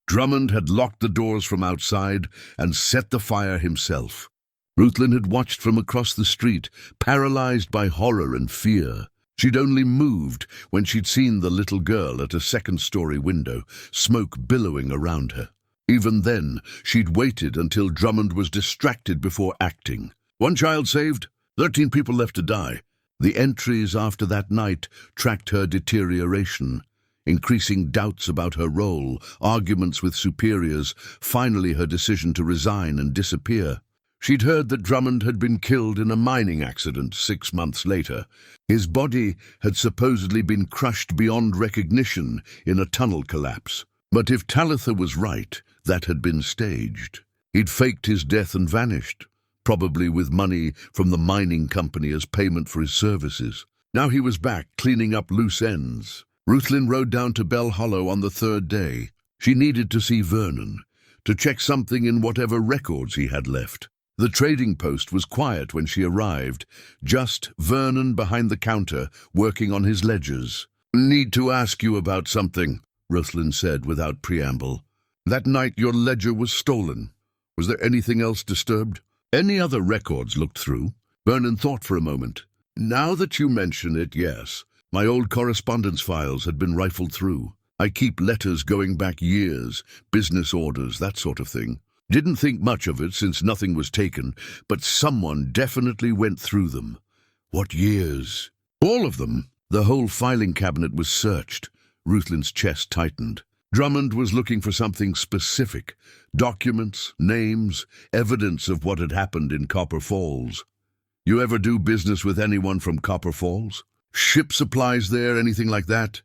[SPEAKER 1] Drummond had locked the doors from outside and set the fire himself. Ruthlin had watched from across the street, paralyzed by horror and fear. She'd only moved when she'd seen the little girl at a second-story window, smoke billowing around her. Even then, she'd waited until Drummond was distracted before acting. 1 child saved, 13 people left to die. The entries after that night tracked her deterioration, increasing doubts about her role, arguments with superiors, finally her decision to resign and disappear. She'd heard that Drummond had been killed in a mining accident 6 months later. His body had supposedly been crushed beyond recognition in a tunnel collapse. But if Talitha was right, that had been staged. He'd faked his death and vanished, probably with money from the mining company as payment for his services. Now he was back, cleaning up loose ends. Ruthlin rode down to Bell Hollow on the 3rd day. She needed to see Vernon, to check something in whatever records he had left. The trading post was quiet when she arrived, just Vernon behind the counter, working on his ledgers. "Need to ask you about something," Ruthlin said without preamble. "That night your ledger was stolen. Was there anything else disturbed? Any other records looked through?" Vernon thought for a moment. "Now that you mention it, yes. My old correspondence files had been rifled through. I keep letters going back years, business orders, that sort of thing. Didn't think much of it since nothing was taken, but someone definitely went through them." "What years?" "All of them." The whole filing cabinet was searched. Ruthlin's chest tightened. Drummond was looking for something specific. Documents, names, evidence of what had happened in Copper Falls. "You ever do business with anyone from Copper Falls? Ship supplies there, anything like that?"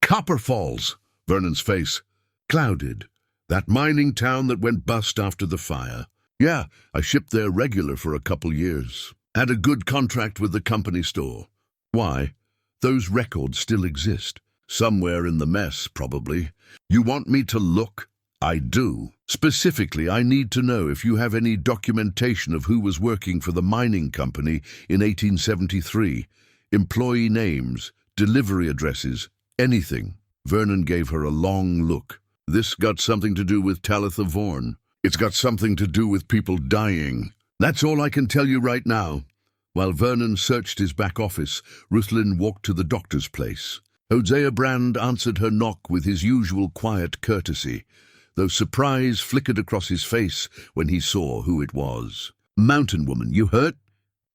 [SPEAKER 1] "Copper Falls!" Vernon's face clouded. "That mining town that went bust after the fire." "Yeah, I shipped there regular for a couple years. Had a good contract with the company store." "Why?" "Those records still exist. Somewhere in the mess, probably." "You want me to look?" "I do. Specifically, I need to know if you have any documentation of who was working for the mining company in 1873. Employee names, delivery addresses, anything." Vernon gave her a long look. "This got something to do with Talitha Vorn. It's got something to do with people dying. That's all I can tell you right now." While Vernon searched his back office, Ruthlin walked to the doctor's place. Hosea Brand answered her knock with his usual quiet courtesy, though surprise flickered across his face when he saw who it was. "Mountain woman, you hurt?"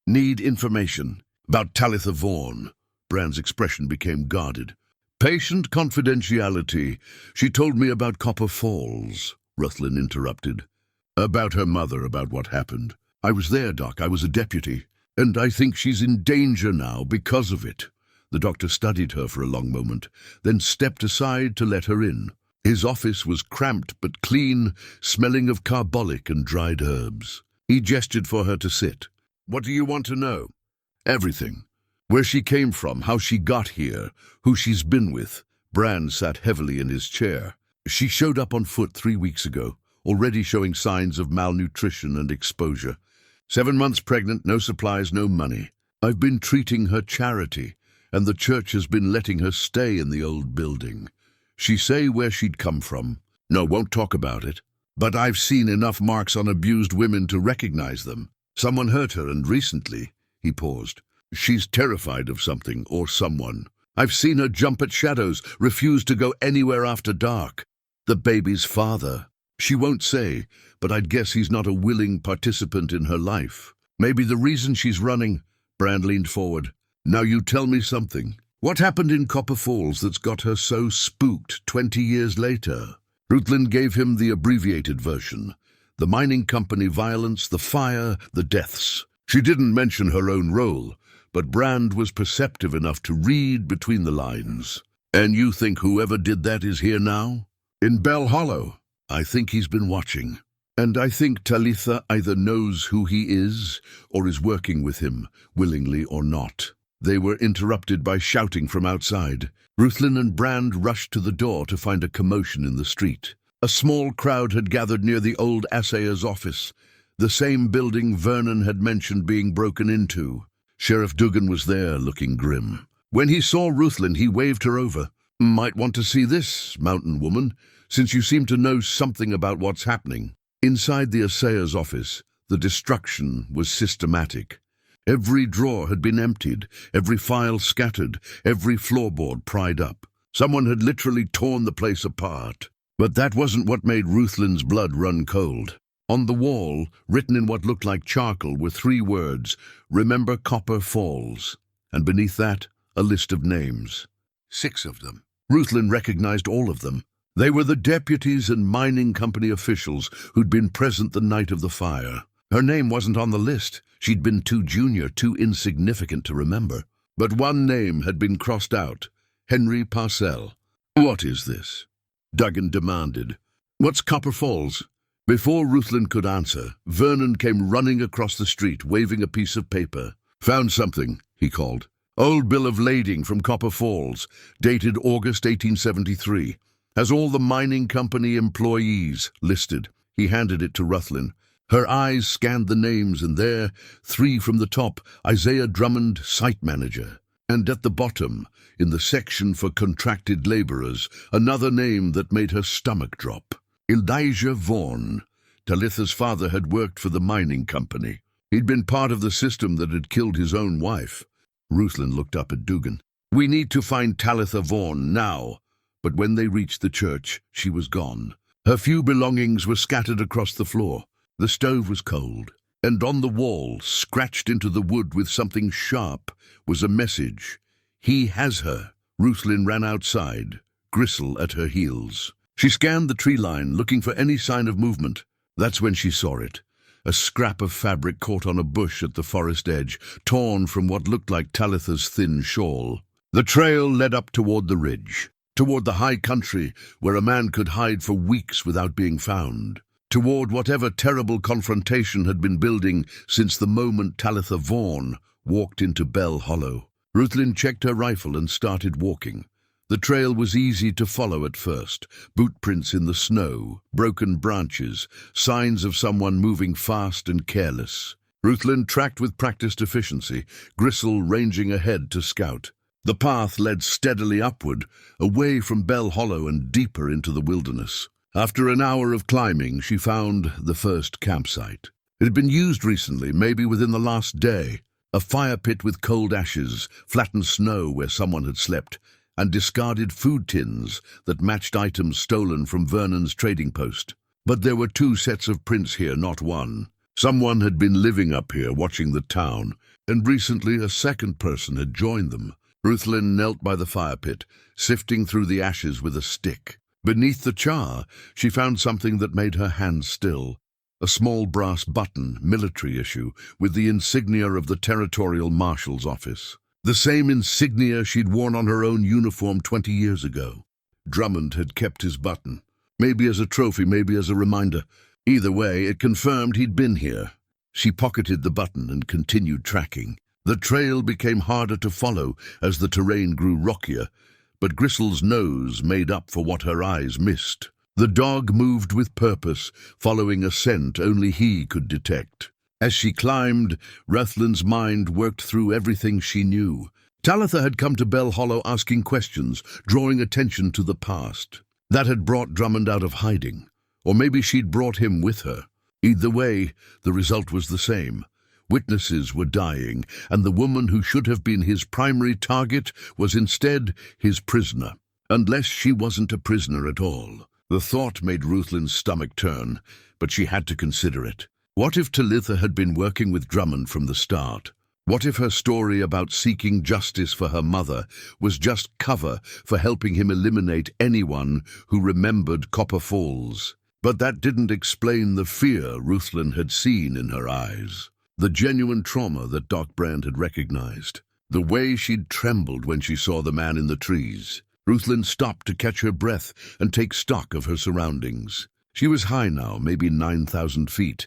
[SPEAKER 1] "Need information." "About Talitha Vorn." Brand's expression became guarded. "Patient confidentiality. She told me about Copper Falls," Ruthlin interrupted. "About her mother, about what happened. I was there, Doc. I was a deputy. And I think she's in danger now because of it." The doctor studied her for a long moment, then stepped aside to let her in. His office was cramped but clean, smelling of carbolic and dried herbs. He gestured for her to sit. "What do you want to know?" "Everything. Where she came from, how she got here, who she's been with." Brand sat heavily in his chair. "She showed up on foot 3 weeks ago, already showing signs of malnutrition and exposure. 7 months pregnant, no supplies, no money. I've been treating her charity, and the church has been letting her stay in the old building. She say where she'd come from. No, won't talk about it. But I've seen enough marks on abused women to recognize them. Someone hurt her, and recently." He paused. "She's terrified of something or someone. I've seen her jump at shadows, refuse to go anywhere after dark. The baby's father. She won't say, but I'd guess he's not a willing participant in her life. Maybe the reason she's running." Brand leaned forward. "Now you tell me something. What happened in Copper Falls that's got her so spooked 20 years later?" Ruthlin gave him the abbreviated version. The mining company violence, the fire, the deaths. She didn't mention her own role, but Brand was perceptive enough to read between the lines. "And you think whoever did that is here now?" "In Bell Hollow. I think he's been watching. And I think Talitha either knows who he is or is working with him, willingly or not." They were interrupted by shouting from outside. Ruthlin and Brand rushed to the door to find a commotion in the street. A small crowd had gathered near the old assayer's office, the same building Vernon had mentioned being broken into. Sheriff Dugan was there, looking grim. When he saw Ruthlin, he waved her over. "Might want to see this, mountain woman, since you seem to know something about what's happening." Inside the assayer's office, the destruction was systematic. Every drawer had been emptied, every file scattered, every floorboard pried up. Someone had literally torn the place apart. But that wasn't what made Ruthlin's blood run cold. On the wall, written in what looked like charcoal, were 3 words: "Remember Copper Falls." And beneath that, a list of names. 6 of them. Ruthlin recognized all of them. They were the deputies and mining company officials who'd been present the night of the fire. Her name wasn't on the list. She'd been too junior, too insignificant to remember. But one name had been crossed out: Henry Parcell. "What is this?" Duggan demanded. "What's Copper Falls?" Before Ruthlin could answer, Vernon came running across the street, waving a piece of paper. "Found something," he called. "Old bill of lading from Copper Falls, dated August 1873. Has all the mining company employees listed." He handed it to Ruthlin. Her eyes scanned the names, and there, 3 from the top: Isaiah Drummond, site manager. And at the bottom, in the section for contracted laborers, another name that made her stomach drop: Elijah Vorn. Talitha's father had worked for the mining company. He'd been part of the system that had killed his own wife. Ruthlin looked up at Dugan. "We need to find Talitha Vorn now." But when they reached the church, she was gone. Her few belongings were scattered across the floor. The stove was cold, and on the wall, scratched into the wood with something sharp, was a message: "He has her." Ruthlin ran outside, Gristle at her heels. She scanned the tree line, looking for any sign of movement. That's when she saw it. A scrap of fabric caught on a bush at the forest edge, torn from what looked like Talitha's thin shawl. The trail led up toward the ridge, toward the high country where a man could hide for weeks without being found, toward whatever terrible confrontation had been building since the moment Talitha Vorn walked into Bell Hollow. Ruthlin checked her rifle and started walking. The trail was easy to follow at first: boot prints in the snow, broken branches, signs of someone moving fast and careless. Ruthlin tracked with practiced efficiency, Gristle ranging ahead to scout. The path led steadily upward, away from Bell Hollow and deeper into the wilderness. After an hour of climbing, she found the first campsite. It had been used recently, maybe within the last day. A fire pit with cold ashes, flattened snow where someone had slept, and discarded food tins that matched items stolen from Vernon's trading post. But there were 2 sets of prints here, not one. Someone had been living up here, watching the town, and recently a second person had joined them. Ruthlin knelt by the fire pit, sifting through the ashes with a stick. Beneath the char, she found something that made her hands still. A small brass button, military issue, with the insignia of the Territorial Marshal's office. The same insignia she'd worn on her own uniform 20 years ago. Drummond had kept his button. Maybe as a trophy, maybe as a reminder. Either way, it confirmed he'd been here. She pocketed the button and continued tracking. The trail became harder to follow as the terrain grew rockier, but Gristle's nose made up for what her eyes missed. The dog moved with purpose, following a scent only he could detect. As she climbed, Ruthlin's mind worked through everything she knew. Talitha had come to Bell Hollow asking questions, drawing attention to the past. That had brought Drummond out of hiding. Or maybe she'd brought him with her. Either way, the result was the same. Witnesses were dying, and the woman who should have been his primary target was instead his prisoner. Unless she wasn't a prisoner at all. The thought made Ruthlin's stomach turn, but she had to consider it. What if Talitha had been working with Drummond from the start? What if her story about seeking justice for her mother was just cover for helping him eliminate anyone who remembered Copper Falls? But that didn't explain the fear Ruthlin had seen in her eyes. The genuine trauma that Doc Brand had recognized. The way she'd trembled when she saw the man in the trees. Ruthlin stopped to catch her breath and take stock of her surroundings. She was high now, maybe 9,000 feet.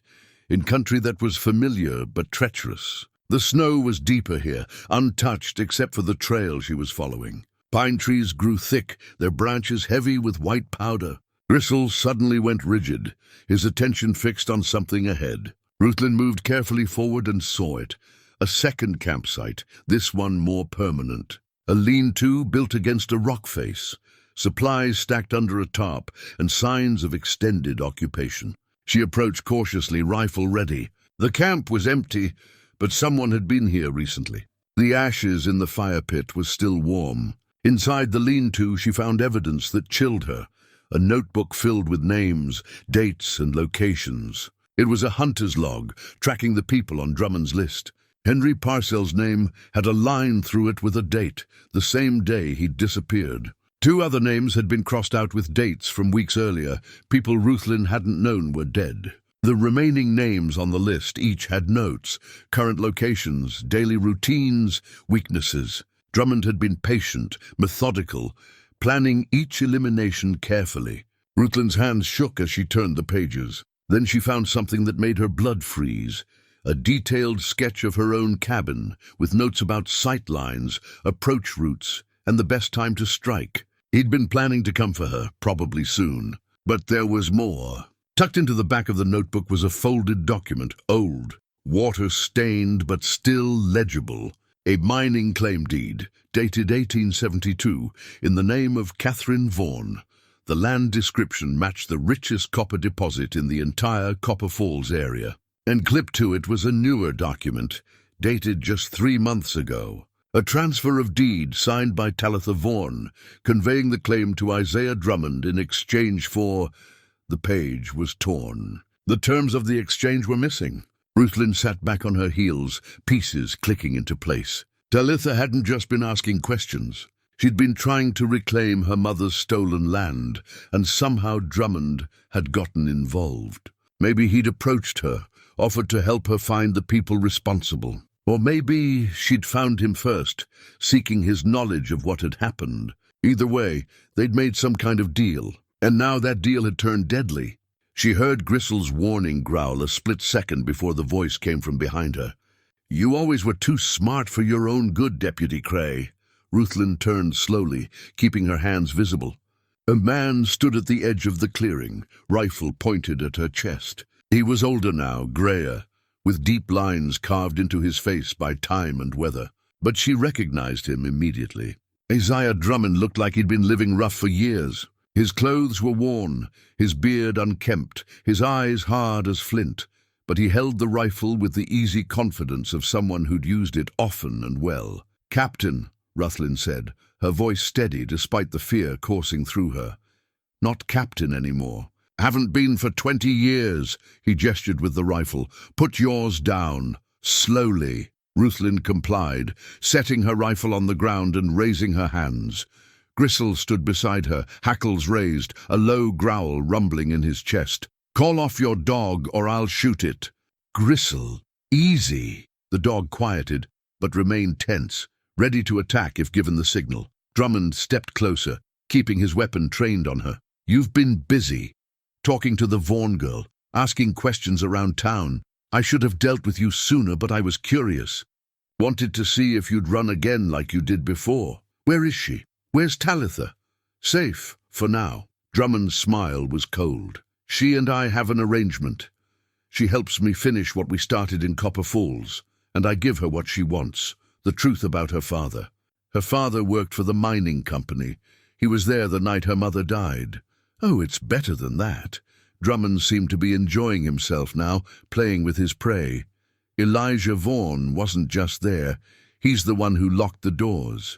[SPEAKER 1] In country that was familiar but treacherous. The snow was deeper here, untouched except for the trail she was following. Pine trees grew thick, their branches heavy with white powder. Gristle suddenly went rigid, his attention fixed on something ahead. Ruthlin moved carefully forward and saw it. A second campsite, this one more permanent. A lean-to built against a rock face. Supplies stacked under a tarp, and signs of extended occupation. She approached cautiously, rifle ready. The camp was empty, but someone had been here recently. The ashes in the fire pit was still warm. Inside the lean-to, she found evidence that chilled her, a notebook filled with names, dates, and locations. It was a hunter's log, tracking the people on Drummond's list. Henry Parcell's name had a line through it with a date, the same day he'd disappeared. 2 other names had been crossed out with dates from weeks earlier, people Ruthlin hadn't known were dead. The remaining names on the list each had notes, current locations, daily routines, weaknesses. Drummond had been patient, methodical, planning each elimination carefully. Rutlin's hands shook as she turned the pages. Then she found something that made her blood freeze. A detailed sketch of her own cabin, with notes about sight lines, approach routes, and the best time to strike. He'd been planning to come for her, probably soon. But there was more. Tucked into the back of the notebook was a folded document, old, water-stained but still legible. A mining claim deed, dated 1872, in the name of Catherine Vorn. The land description matched the richest copper deposit in the entire Copper Falls area. And clipped to it was a newer document, dated just 3 months ago. A transfer of deed signed by Talitha Vorn, conveying the claim to Isaiah Drummond in exchange for... The page was torn. The terms of the exchange were missing. Ruthlin sat back on her heels, pieces clicking into place. Talitha hadn't just been asking questions. She'd been trying to reclaim her mother's stolen land, and somehow Drummond had gotten involved. Maybe he'd approached her, offered to help her find the people responsible. Or maybe she'd found him first, seeking his knowledge of what had happened. Either way, they'd made some kind of deal. And now that deal had turned deadly. She heard Gristle's warning growl a split second before the voice came from behind her. "You always were too smart for your own good, Deputy Cray." Ruthlin turned slowly, keeping her hands visible. A man stood at the edge of the clearing, rifle pointed at her chest. He was older now, grayer, with deep lines carved into his face by time and weather. But she recognized him immediately. Isaiah Drummond looked like he'd been living rough for years. His clothes were worn, his beard unkempt, his eyes hard as flint, but he held the rifle with the easy confidence of someone who'd used it often and well. "Captain," Ruthlin said, her voice steady despite the fear coursing through her. "Not captain anymore. Haven't been for 20 years, he gestured with the rifle. "Put yours down. Slowly." Ruthlin complied, setting her rifle on the ground and raising her hands. Gristle stood beside her, hackles raised, a low growl rumbling in his chest. "Call off your dog or I'll shoot it." "Gristle, easy." The dog quieted, but remained tense, ready to attack if given the signal. Drummond stepped closer, keeping his weapon trained on her. "You've been busy, talking to the Vorn girl, asking questions around town. I should have dealt with you sooner, but I was curious. Wanted to see if you'd run again like you did before. Where is she? Where's Talitha?" "Safe, for now." Drummond's smile was cold. "She and I have an arrangement. She helps me finish what we started in Copper Falls, and I give her what she wants, the truth about her father. Her father worked for the mining company. He was there the night her mother died." "Oh, it's better than that." Drummond seemed to be enjoying himself now, playing with his prey. "Elijah Vorn wasn't just there. He's the one who locked the doors.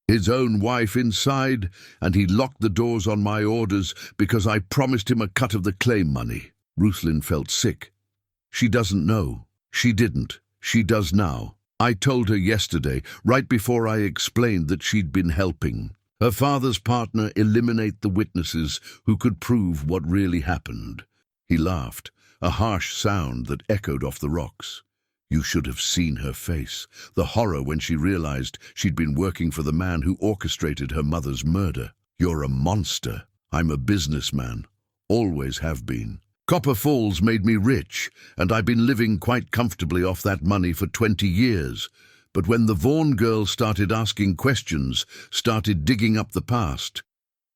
[SPEAKER 1] His own wife inside, and he locked the doors on my orders because I promised him a cut of the claim money." Ruthlin felt sick. "She doesn't know. She didn't. She does now. I told her yesterday, right before I explained that she'd been helping her father's partner eliminate the witnesses who could prove what really happened." He laughed, a harsh sound that echoed off the rocks. "You should have seen her face, the horror when she realized she'd been working for the man who orchestrated her mother's murder. You're a monster. I'm a businessman. Always have been. Copper Falls made me rich, and I've been living quite comfortably off that money for 20 years. But when the Vorn girl started asking questions, started digging up the past,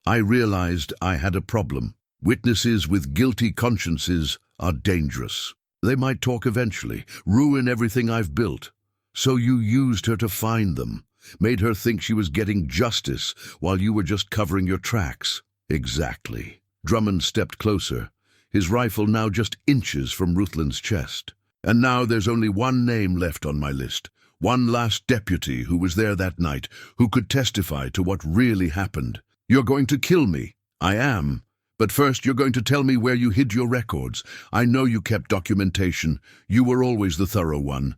[SPEAKER 1] I realized I had a problem. Witnesses with guilty consciences are dangerous. They might talk eventually, ruin everything I've built. So you used her to find them, made her think she was getting justice while you were just covering your tracks." "Exactly." Drummond stepped closer, his rifle now just inches from Ruthlin's chest. And now there's only one name left on my list. One last deputy who was there that night, who could testify to what really happened. You're going to kill me. I am. But first you're going to tell me where you hid your records. I know you kept documentation. You were always the thorough one.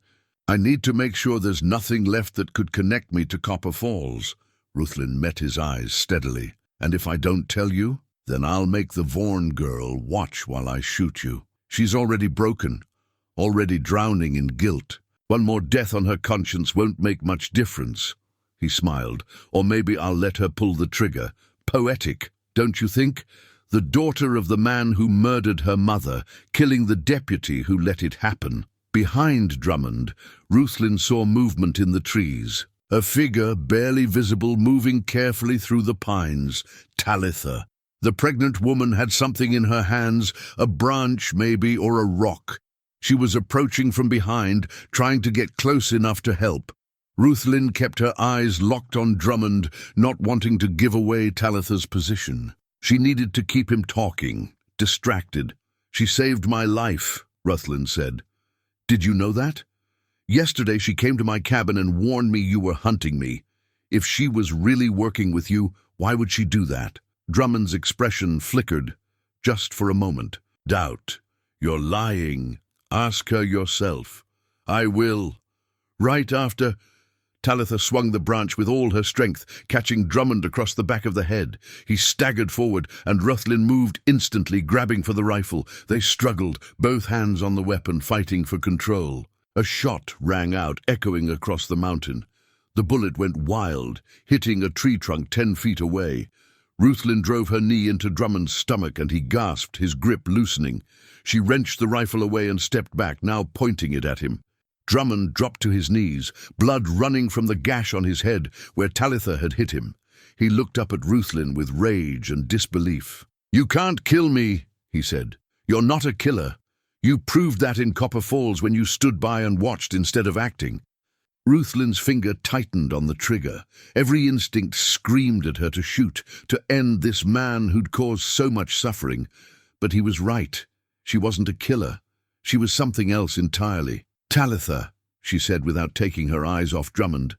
[SPEAKER 1] I need to make sure there's nothing left that could connect me to Copper Falls. Ruthlin met his eyes steadily. And if I don't tell you, then I'll make the Vorn girl watch while I shoot you. She's already broken, already drowning in guilt. One more death on her conscience won't make much difference. He smiled. Or maybe I'll let her pull the trigger. Poetic, don't you think? The daughter of the man who murdered her mother, killing the deputy who let it happen. Behind Drummond, Ruthlin saw movement in the trees. A figure, barely visible, moving carefully through the pines. Talitha. The pregnant woman had something in her hands, a branch maybe, or a rock. She was approaching from behind, trying to get close enough to help. Ruthlin kept her eyes locked on Drummond, not wanting to give away Talitha's position. She needed to keep him talking, distracted. She saved my life, Ruthlin said. Did you know that? Yesterday she came to my cabin and warned me you were hunting me. If she was really working with you, why would she do that? Drummond's expression flickered, just for a moment. Doubt. You're lying. Ask her yourself. I will. Right after... Talitha swung the branch with all her strength, catching Drummond across the back of the head. He staggered forward, and Ruthlin moved instantly, grabbing for the rifle. They struggled, both hands on the weapon, fighting for control. A shot rang out, echoing across the mountain. The bullet went wild, hitting a tree trunk 10 feet away. Ruthlin drove her knee into Drummond's stomach, and he gasped, his grip loosening. She wrenched the rifle away and stepped back, now pointing it at him. Drummond dropped to his knees, blood running from the gash on his head where Talitha had hit him. He looked up at Ruthlin with rage and disbelief. You can't kill me, he said. You're not a killer. You proved that in Copper Falls when you stood by and watched instead of acting. Ruthlin's finger tightened on the trigger. Every instinct screamed at her to shoot, to end this man who'd caused so much suffering. But he was right. She wasn't a killer. She was something else entirely. Talitha, she said without taking her eyes off Drummond.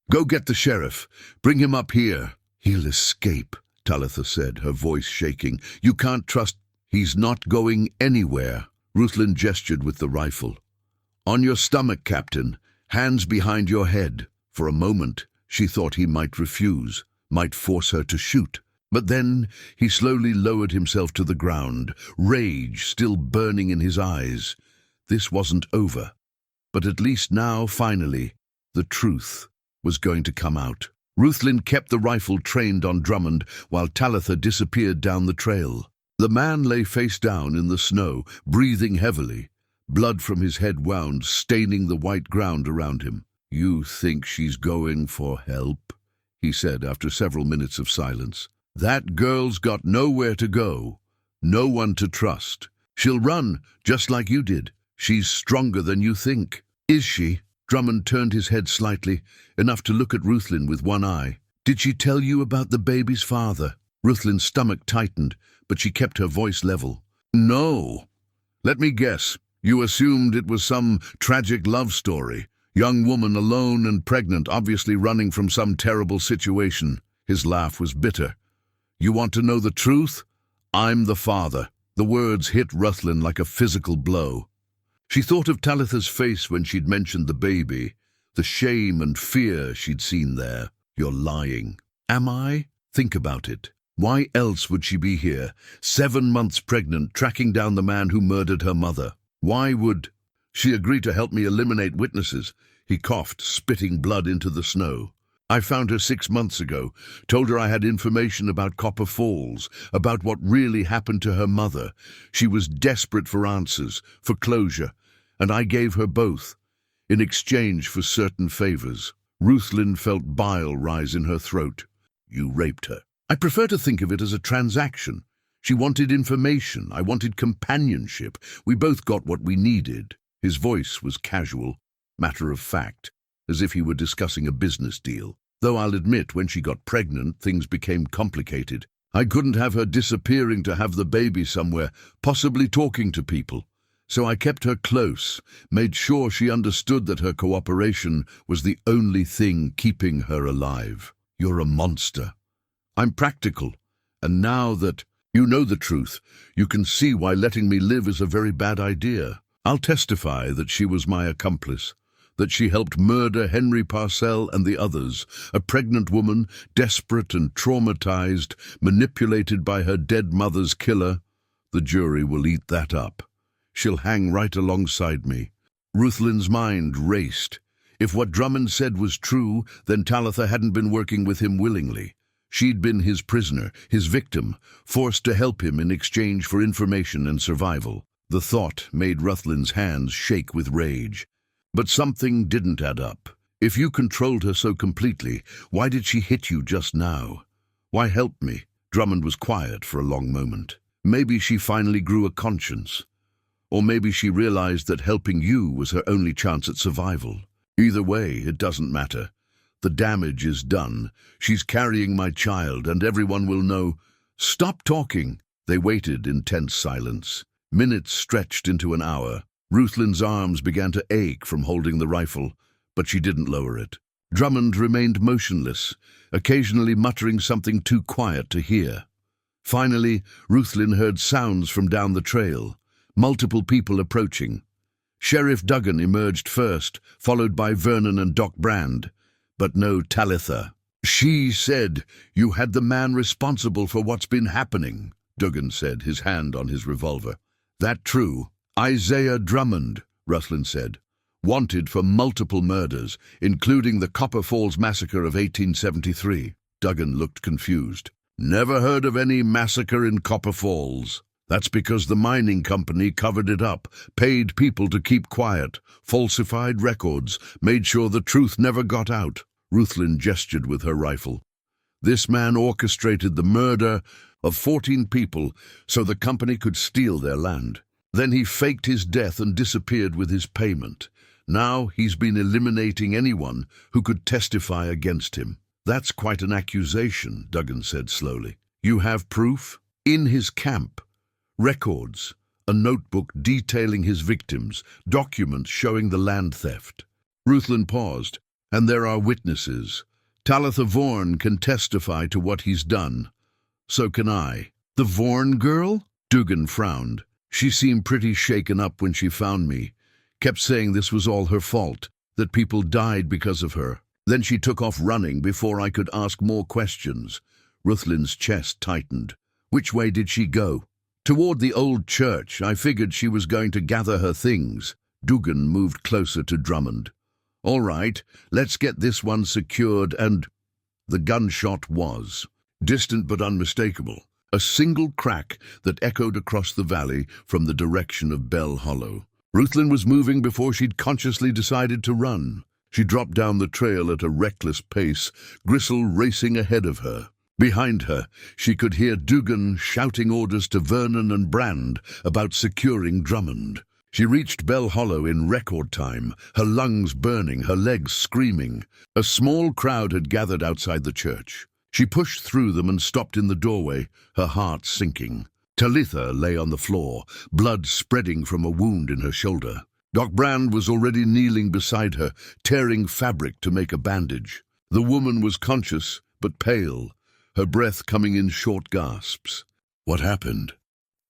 [SPEAKER 1] Go get the sheriff. Bring him up here. He'll escape, Talitha said, her voice shaking. You can't trust... He's not going anywhere. Ruthlin gestured with the rifle. On your stomach, Captain. Hands behind your head. For a moment, she thought he might refuse, might force her to shoot. But then he slowly lowered himself to the ground, rage still burning in his eyes. This wasn't over. But at least now, finally, the truth was going to come out. Ruthlin kept the rifle trained on Drummond while Talitha disappeared down the trail. The man lay face down in the snow, breathing heavily. Blood from his head wound, staining the white ground around him. You think she's going for help? He said after several minutes of silence. That girl's got nowhere to go, no one to trust. She'll run, just like you did. She's stronger than you think. Is she? Drummond turned his head slightly, enough to look at Ruthlin with one eye. Did she tell you about the baby's father? Ruthlin's stomach tightened, but she kept her voice level. No. Let me guess. You assumed it was some tragic love story. Young woman alone and pregnant, obviously running from some terrible situation. His laugh was bitter. You want to know the truth? I'm the father. The words hit Ruthlin like a physical blow. She thought of Talitha's face when she'd mentioned the baby, the shame and fear she'd seen there. You're lying. Am I? Think about it. Why else would she be here, 7 months pregnant, tracking down the man who murdered her mother? Why would... She agreed to help me eliminate witnesses. He coughed, spitting blood into the snow. I found her 6 months ago, told her I had information about Copper Falls, about what really happened to her mother. She was desperate for answers, for closure, and I gave her both, in exchange for certain favors. Ruthlin felt bile rise in her throat. You raped her. I prefer to think of it as a transaction. She wanted information, I wanted companionship. We both got what we needed. His voice was casual, matter of fact, as if he were discussing a business deal. Though I'll admit, when she got pregnant, things became complicated. I couldn't have her disappearing to have the baby somewhere, possibly talking to people. So I kept her close, made sure she understood that her cooperation was the only thing keeping her alive. You're a monster. I'm practical, and now that you know the truth, you can see why letting me live is a very bad idea. I'll testify that she was my accomplice, that she helped murder Henry Parcell and the others, a pregnant woman, desperate and traumatized, manipulated by her dead mother's killer. The jury will eat that up. She'll hang right alongside me. Ruthlin's mind raced. If what Drummond said was true, then Talitha hadn't been working with him willingly. She'd been his prisoner, his victim, forced to help him in exchange for information and survival. The thought made Ruthlin's hands shake with rage. But something didn't add up. If you controlled her so completely, why did she hit you just now? Why help me? Drummond was quiet for a long moment. Maybe she finally grew a conscience. Or maybe she realized that helping you was her only chance at survival. Either way, it doesn't matter. The damage is done. She's carrying my child, and everyone will know. Stop talking. They waited in tense silence. Minutes stretched into an hour. Ruthlin's arms began to ache from holding the rifle, but she didn't lower it. Drummond remained motionless, occasionally muttering something too quiet to hear. Finally, Ruthlin heard sounds from down the trail. Multiple people approaching. Sheriff Duggan emerged first, followed by Vernon and Doc Brand. But no Talitha. She said, "You had the man responsible for what's been happening," Duggan said, his hand on his revolver. "That true?" "Isaiah Drummond," Ruthlin said. "Wanted for multiple murders, including the Copper Falls massacre of 1873. Duggan looked confused. "Never heard of any massacre in Copper Falls. That's because the mining company covered it up, paid people to keep quiet, falsified records, made sure the truth never got out." Ruthlin gestured with her rifle. "This man orchestrated the murder of 14 people so the company could steal their land. Then he faked his death and disappeared with his payment. Now he's been eliminating anyone who could testify against him." "That's quite an accusation," Duggan said slowly. "You have proof?" "In his camp. Records, a notebook detailing his victims, documents showing the land theft." Ruthlin paused. "And there are witnesses. Talitha Vorn can testify to what he's done. So can I." "The Vorn girl?" Dugan frowned. "She seemed pretty shaken up when she found me. Kept saying this was all her fault, that people died because of her. Then she took off running before I could ask more questions." Ruthlin's chest tightened. "Which way did she go?" "Toward the old church. I figured she was going to gather her things." Dugan moved closer to Drummond. "All right, let's get this one secured and—" The gunshot was distant but unmistakable. A single crack that echoed across the valley from the direction of Bell Hollow. Ruthlin was moving before she'd consciously decided to run. She dropped down the trail at a reckless pace, Gristle racing ahead of her. Behind her, she could hear Dugan shouting orders to Vernon and Brand about securing Drummond. She reached Bell Hollow in record time, her lungs burning, her legs screaming. A small crowd had gathered outside the church. She pushed through them and stopped in the doorway, her heart sinking. Talitha lay on the floor, blood spreading from a wound in her shoulder. Doc Brand was already kneeling beside her, tearing fabric to make a bandage. The woman was conscious, but pale, her breath coming in short gasps. "What happened?"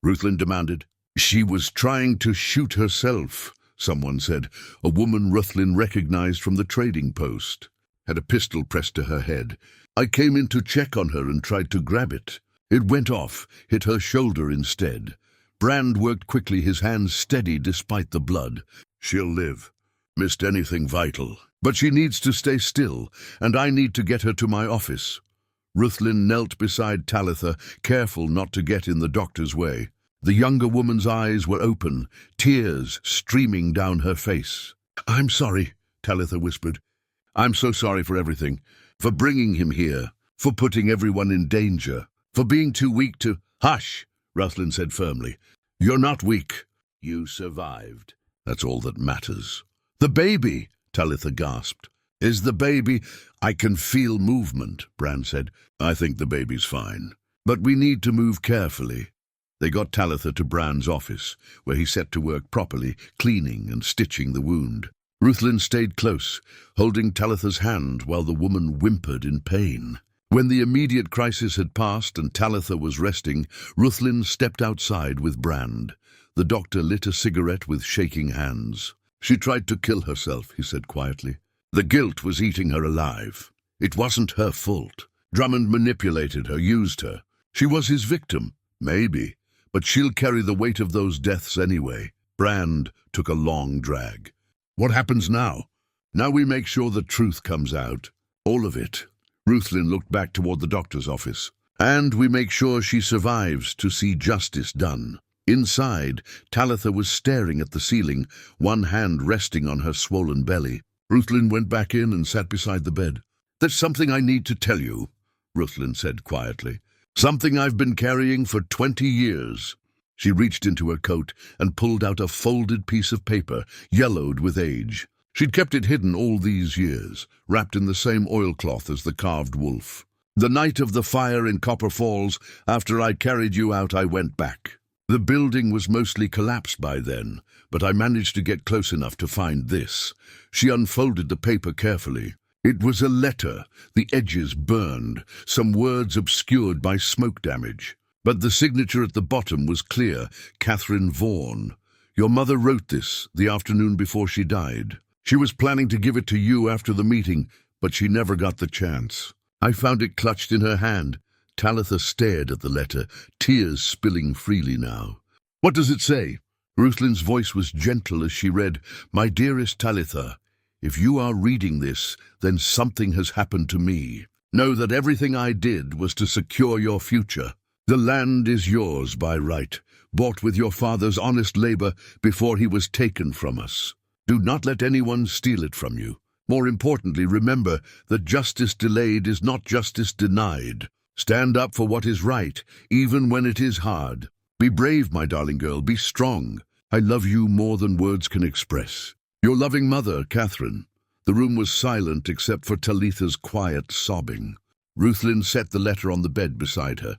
[SPEAKER 1] Ruthlin demanded. "She was trying to shoot herself," someone said, a woman Ruthlin recognized from the trading post. Had a pistol pressed to her head. "I came in to check on her and tried to grab it. It went off, hit her shoulder instead." Brand worked quickly, his hands steady despite the blood. "She'll live. Missed anything vital. But she needs to stay still, and I need to get her to my office." Ruthlin knelt beside Talitha, careful not to get in the doctor's way. The younger woman's eyes were open, tears streaming down her face. "I'm sorry," Talitha whispered. "I'm so sorry for everything. For bringing him here. For putting everyone in danger. For being too weak to—" "Hush," Ruthlin said firmly. "You're not weak. You survived. That's all that matters." "The baby," Talitha gasped. "Is the baby—" "I can feel movement," Brand said. "I think the baby's fine. But we need to move carefully. They got Talitha to Brand's office, where he set to work properly, cleaning and stitching the wound. Ruthlin stayed close, holding Talitha's hand while the woman whimpered in pain. When the immediate crisis had passed and Talitha was resting, Ruthlin stepped outside with Brand. The doctor lit a cigarette with shaking hands. "She tried to kill herself," he said quietly. "The guilt was eating her alive. It wasn't her fault. Drummond manipulated her, used her. She was his victim, maybe, but she'll carry the weight of those deaths anyway." Brand took a long drag. "What happens now?" "Now we make sure the truth comes out. All of it." Ruthlin looked back toward the doctor's office. "And we make sure she survives to see justice done." Inside, Talitha was staring at the ceiling, one hand resting on her swollen belly. Ruthlin went back in and sat beside the bed. "There's something I need to tell you," Ruthlin said quietly. "Something I've been carrying for 20 years. She reached into her coat and pulled out a folded piece of paper, yellowed with age. She'd kept it hidden all these years, wrapped in the same oilcloth as the carved wolf. "The night of the fire in Copper Falls, after I carried you out, I went back. The building was mostly collapsed by then, but I managed to get close enough to find this." She unfolded the paper carefully. It was a letter, the edges burned, some words obscured by smoke damage. But the signature at the bottom was clear: Catherine Vorn. "Your mother wrote this the afternoon before she died. She was planning to give it to you after the meeting, but she never got the chance. I found it clutched in her hand." Talitha stared at the letter, tears spilling freely now. "What does it say?" Ruthlin's voice was gentle as she read, "My dearest Talitha, if you are reading this, then something has happened to me. Know that everything I did was to secure your future. The land is yours by right, bought with your father's honest labor before he was taken from us. Do not let anyone steal it from you. More importantly, remember that justice delayed is not justice denied. Stand up for what is right, even when it is hard. Be brave, my darling girl, be strong. I love you more than words can express. Your loving mother, Catherine." The room was silent except for Talitha's quiet sobbing. Ruthlin set the letter on the bed beside her.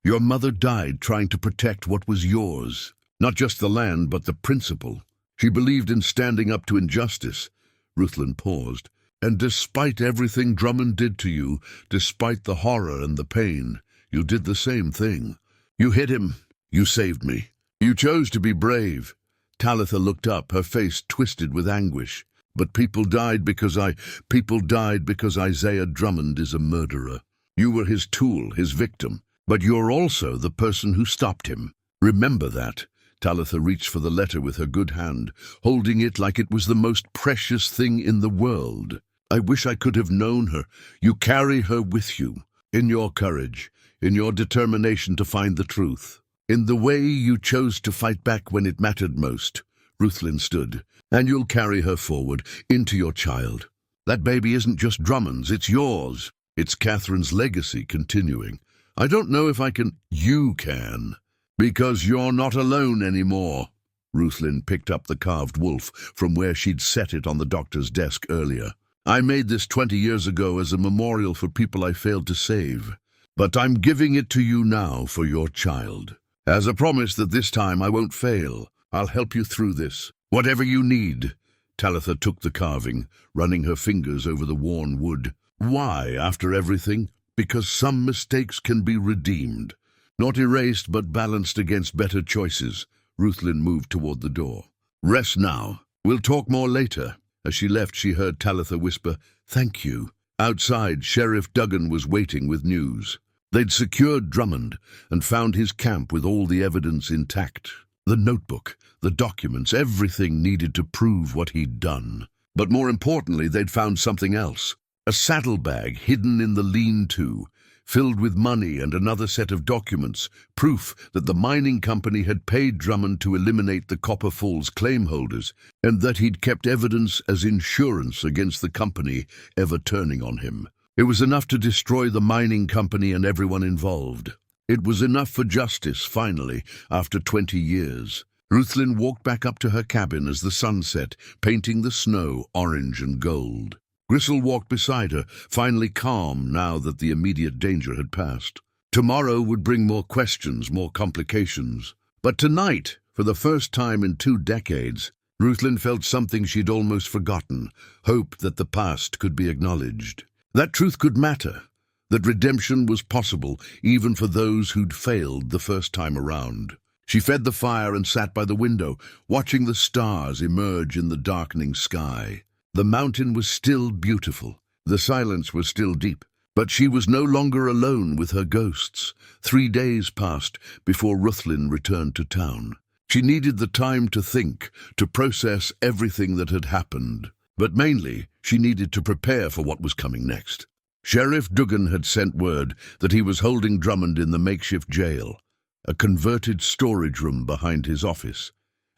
[SPEAKER 1] "Your mother died trying to protect what was yours. Not just the land, but the principle. She believed in standing up to injustice." Ruthlin paused. "And despite everything Drummond did to you, despite the horror and the pain, you did the same thing. You hit him. You saved me. You chose to be brave." Talitha looked up, her face twisted with anguish. "But people died because Isaiah Drummond is a murderer. You were his tool, his victim. But you're also the person who stopped him. Remember that." Talitha reached for the letter with her good hand, holding it like it was the most precious thing in the world. "I wish I could have known her. You carry her with you, in your courage, in your determination to find the truth, in the way you chose to fight back when it mattered most." Ruthlin stood. "And you'll carry her forward, into your child. That baby isn't just Drummond's, it's yours. It's Catherine's legacy continuing. I don't know if I can—" "You can, because you're not alone anymore." Ruthlin picked up the carved wolf from where she'd set it on the doctor's desk earlier. "I made this 20 years ago as a memorial for people I failed to save. But I'm giving it to you now for your child. As a promise that this time I won't fail. I'll help you through this. Whatever you need." Talitha took the carving, running her fingers over the worn wood. "Why, after everything? Because some mistakes can be redeemed. Not erased, but balanced against better choices." Ruthlin moved toward the door. "Rest now. We'll talk more later." As she left, she heard Talitha whisper, "Thank you." Outside, Sheriff Duggan was waiting with news. They'd secured Drummond and found his camp with all the evidence intact. The notebook, the documents, everything needed to prove what he'd done. But more importantly, they'd found something else. A saddlebag hidden in the lean-to, filled with money and another set of documents, proof that the mining company had paid Drummond to eliminate the Copper Falls claim holders, and that he'd kept evidence as insurance against the company ever turning on him. It was enough to destroy the mining company and everyone involved. It was enough for justice, finally, after 20 years. Ruthlin walked back up to her cabin as the sun set, painting the snow orange and gold. Gristle walked beside her, finally calm now that the immediate danger had passed. Tomorrow would bring more questions, more complications. But tonight, for the first time in 2 decades, Ruthlin felt something she'd almost forgotten, hope that the past could be acknowledged. That truth could matter, that redemption was possible even for those who'd failed the first time around. She fed the fire and sat by the window, watching the stars emerge in the darkening sky. The mountain was still beautiful. The silence was still deep. But she was no longer alone with her ghosts. 3 days passed before Ruthlin returned to town. She needed the time to think, to process everything that had happened. But mainly, she needed to prepare for what was coming next. Sheriff Duggan had sent word that he was holding Drummond in the makeshift jail, a converted storage room behind his office,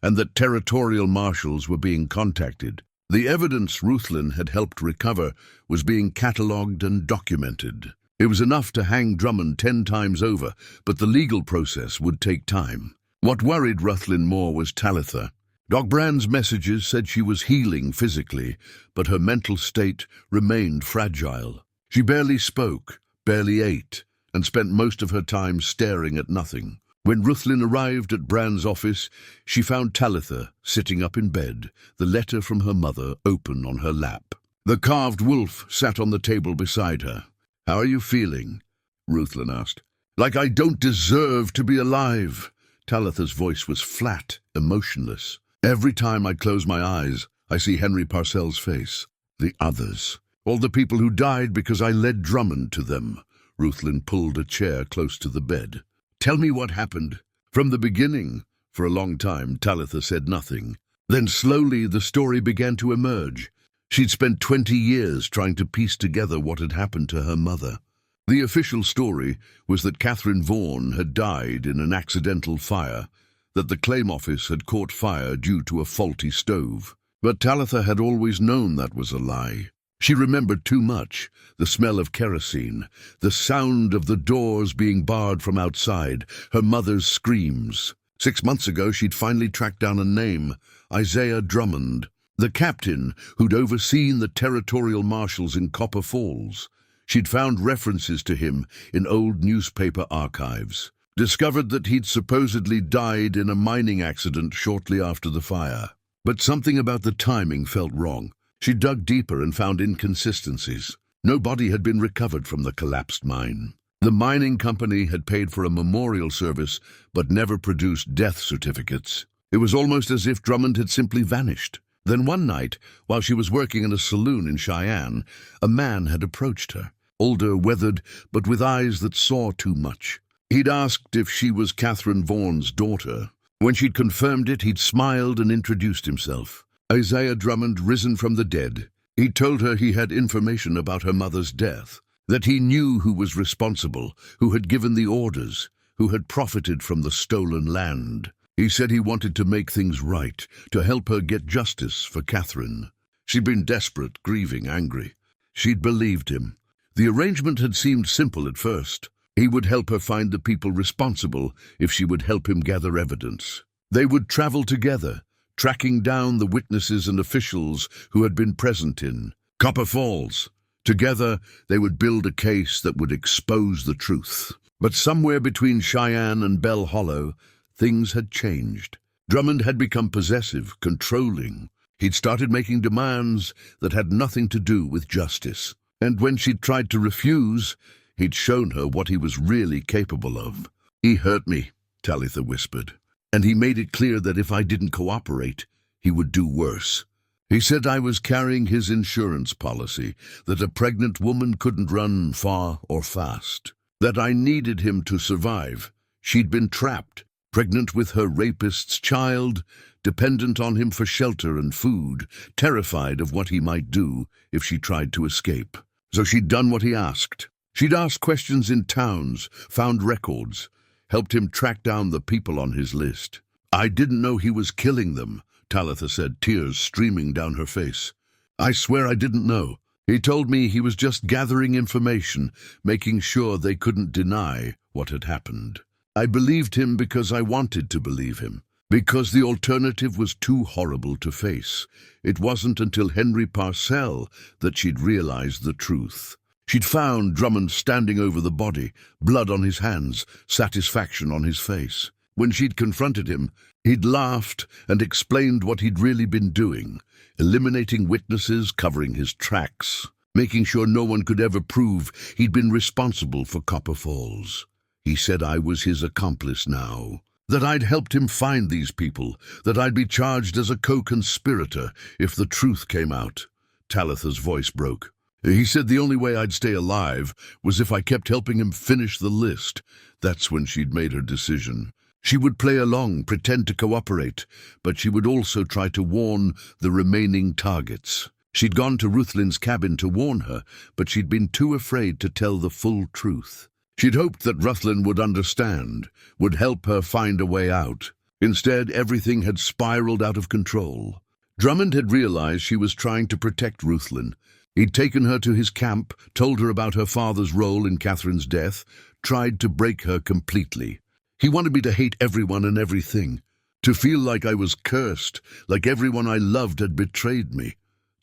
[SPEAKER 1] and that territorial marshals were being contacted. The evidence Ruthlin had helped recover was being catalogued and documented. It was enough to hang Drummond 10 times over, but the legal process would take time. What worried Ruthlin more was Talitha. Doc Brand's messages said she was healing physically, but her mental state remained fragile. She barely spoke, barely ate, and spent most of her time staring at nothing. When Ruthlin arrived at Brand's office, she found Talitha sitting up in bed, the letter from her mother open on her lap. The carved wolf sat on the table beside her. "How are you feeling?" Ruthlin asked. "Like I don't deserve to be alive." Talitha's voice was flat, emotionless. "Every time I close my eyes, I see Henry Parcel's face. The others. All the people who died because I led Drummond to them." Ruthlin pulled a chair close to the bed. "Tell me what happened." "From the beginning." For a long time, Talitha said nothing. Then slowly the story began to emerge. She'd spent 20 years trying to piece together what had happened to her mother. The official story was that Catherine Vorn had died in an accidental fire, that the claim office had caught fire due to a faulty stove. But Talitha had always known that was a lie. She remembered too much: the smell of kerosene, the sound of the doors being barred from outside, her mother's screams. 6 months ago she'd finally tracked down a name: Isaiah Drummond, the captain who'd overseen the territorial marshals in Copper Falls. She'd found references to him in old newspaper archives, discovered that he'd supposedly died in a mining accident shortly after the fire. But something about the timing felt wrong. She dug deeper and found inconsistencies. No body had been recovered from the collapsed mine. The mining company had paid for a memorial service but never produced death certificates. It was almost as if Drummond had simply vanished. Then one night, while she was working in a saloon in Cheyenne, a man had approached her, older, weathered, but with eyes that saw too much. He'd asked if she was Catherine Vorn's daughter. When she'd confirmed it, he'd smiled and introduced himself. Isaiah Drummond, risen from the dead. He told her he had information about her mother's death, that he knew who was responsible, who had given the orders, who had profited from the stolen land. He said he wanted to make things right, to help her get justice for Catherine. She'd been desperate, grieving, angry. She'd believed him. The arrangement had seemed simple at first. He would help her find the people responsible if she would help him gather evidence. They would travel together, tracking down the witnesses and officials who had been present in Copper Falls. Together, they would build a case that would expose the truth. But somewhere between Cheyenne and Bell Hollow, things had changed. Drummond had become possessive, controlling. He'd started making demands that had nothing to do with justice. And when she'd tried to refuse, he'd shown her what he was really capable of. "He hurt me," Talitha whispered. "And he made it clear that if I didn't cooperate, he would do worse. He said I was carrying his insurance policy, that a pregnant woman couldn't run far or fast, that I needed him to survive. She'd been trapped, pregnant with her rapist's child, dependent on him for shelter and food, terrified of what he might do if she tried to escape. So she'd done what he asked. She'd asked questions in towns, found records, helped him track down the people on his list. I didn't know he was killing them," Talitha said, tears streaming down her face. "I swear I didn't know. He told me he was just gathering information, making sure they couldn't deny what had happened. I believed him because I wanted to believe him, because the alternative was too horrible to face. It wasn't until Henry Parcel that she'd realized the truth. She'd found Drummond standing over the body, blood on his hands, satisfaction on his face. When she'd confronted him, he'd laughed and explained what he'd really been doing, eliminating witnesses, covering his tracks, making sure no one could ever prove he'd been responsible for Copper Falls. He said I was his accomplice now, that I'd helped him find these people, that I'd be charged as a co-conspirator if the truth came out. Talitha's voice broke. He said the only way I'd stay alive was if I kept helping him finish the list. That's when she'd made her decision. She would play along, pretend to cooperate, but she would also try to warn the remaining targets. She'd gone to Ruthlin's cabin to warn her, but she'd been too afraid to tell the full truth. She'd hoped that Ruthlin would understand, would help her find a way out. Instead, everything had spiraled out of control. Drummond had realized she was trying to protect Ruthlin. He'd taken her to his camp, told her about her father's role in Catherine's death, tried to break her completely. He wanted me to hate everyone and everything, to feel like I was cursed, like everyone I loved had betrayed me.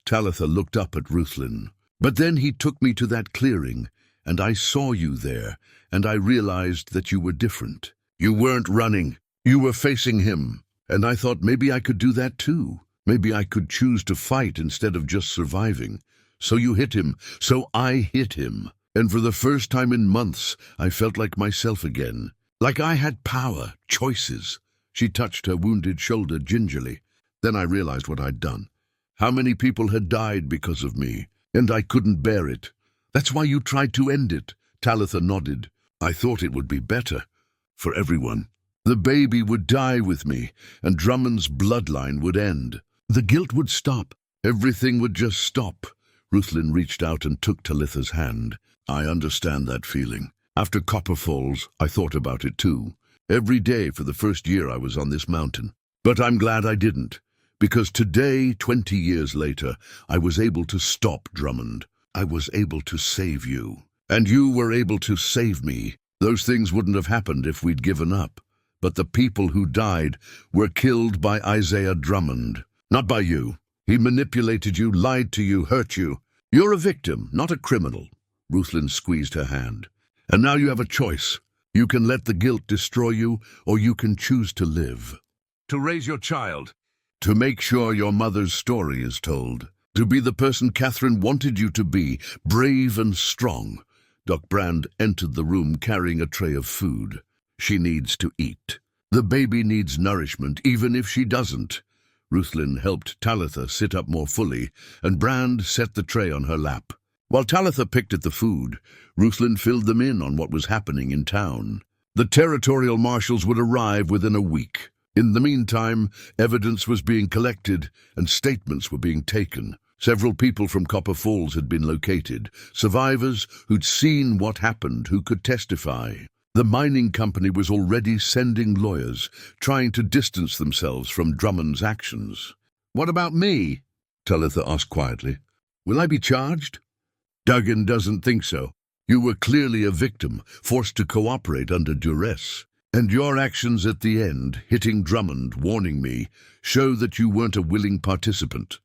[SPEAKER 1] Talitha looked up at Ruthlin. But then he took me to that clearing, and I saw you there, and I realized that you were different. You weren't running. You were facing him. And I thought maybe I could do that too. Maybe I could choose to fight instead of just surviving. So you hit him. So I hit him. And for the first time in months, I felt like myself again. Like I had power, choices. She touched her wounded shoulder gingerly. Then I realized what I'd done. How many people had died because of me, and I couldn't bear it. That's why you tried to end it. Talitha nodded. I thought it would be better. For everyone. The baby would die with me, and Drummond's bloodline would end. The guilt would stop. Everything would just stop. Ruthlin reached out and took Talitha's hand. I understand that feeling. After Copper Falls, I thought about it too. Every day for the first year I was on this mountain. But I'm glad I didn't. Because today, 20 years later, I was able to stop Drummond. I was able to save you. And you were able to save me. Those things wouldn't have happened if we'd given up. But the people who died were killed by Isaiah Drummond. Not by you. He manipulated you, lied to you, hurt you. You're a victim, not a criminal. Ruthlin squeezed her hand. And now you have a choice. You can let the guilt destroy you, or you can choose to live. To raise your child. To make sure your mother's story is told. To be the person Catherine wanted you to be, brave and strong. Doc Brand entered the room carrying a tray of food. She needs to eat. The baby needs nourishment, even if she doesn't. Ruthlin helped Talitha sit up more fully, and Brand set the tray on her lap. While Talitha picked at the food, Ruthlin filled them in on what was happening in town. The territorial marshals would arrive within a week. In the meantime, evidence was being collected and statements were being taken. Several people from Copper Falls had been located, survivors who'd seen what happened who could testify. The mining company was already sending lawyers, trying to distance themselves from Drummond's actions. What about me? Talitha asked quietly. Will I be charged? Duggan doesn't think so. You were clearly a victim, forced to cooperate under duress. And your actions at the end, hitting Drummond, warning me, show that you weren't a willing participant.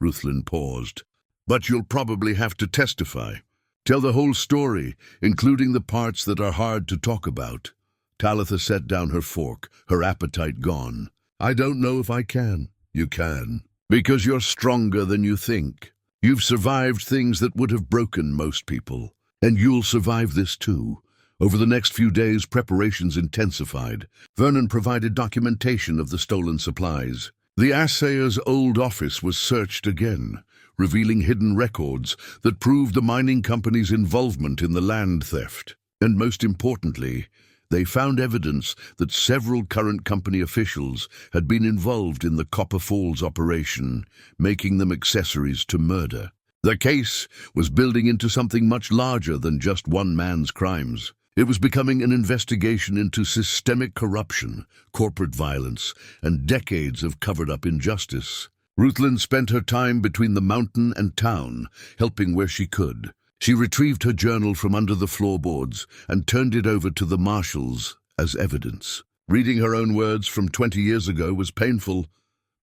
[SPEAKER 1] Ruthlin paused. But you'll probably have to testify. Tell the whole story, including the parts that are hard to talk about. Talitha set down her fork, her appetite gone. I don't know if I can. You can. Because you're stronger than you think. You've survived things that would have broken most people. And you'll survive this too. Over the next few days, preparations intensified. Vernon provided documentation of the stolen supplies. The assayer's old office was searched again, revealing hidden records that proved the mining company's involvement in the land theft. And most importantly, they found evidence that several current company officials had been involved in the Copper Falls operation, making them accessories to murder. The case was building into something much larger than just one man's crimes. It was becoming an investigation into systemic corruption, corporate violence, and decades of covered-up injustice. Ruthlin spent her time between the mountain and town, helping where she could. She retrieved her journal from under the floorboards and turned it over to the marshals as evidence. Reading her own words from 20 years ago was painful,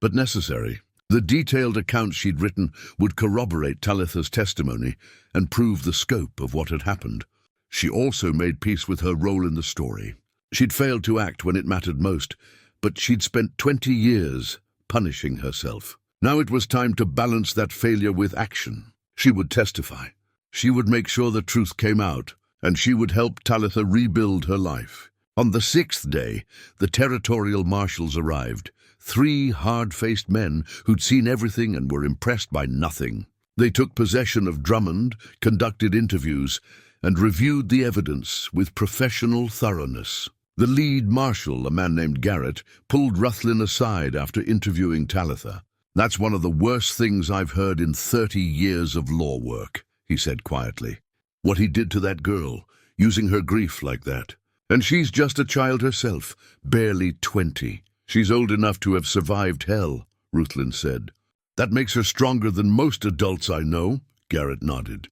[SPEAKER 1] but necessary. The detailed accounts she'd written would corroborate Talitha's testimony and prove the scope of what had happened. She also made peace with her role in the story. She'd failed to act when it mattered most, but she'd spent 20 years punishing herself. Now it was time to balance that failure with action. She would testify. She would make sure the truth came out, and she would help Talitha rebuild her life. On the 6th day, the territorial marshals arrived. 3 hard-faced men who'd seen everything and were impressed by nothing. They took possession of Drummond, conducted interviews, and reviewed the evidence with professional thoroughness. The lead marshal, a man named Garrett, pulled Ruthlin aside after interviewing Talitha. "That's one of the worst things I've heard in 30 years of law work," he said quietly. "What he did to that girl, using her grief like that. And she's just a child herself, barely 20. She's old enough to have survived hell," Ruthlin said. "That makes her stronger than most adults I know," Garrett nodded.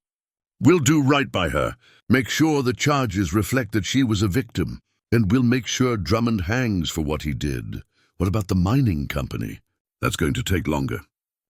[SPEAKER 1] "We'll do right by her, make sure the charges reflect that she was a victim, and we'll make sure Drummond hangs for what he did. What about the mining company? That's going to take longer.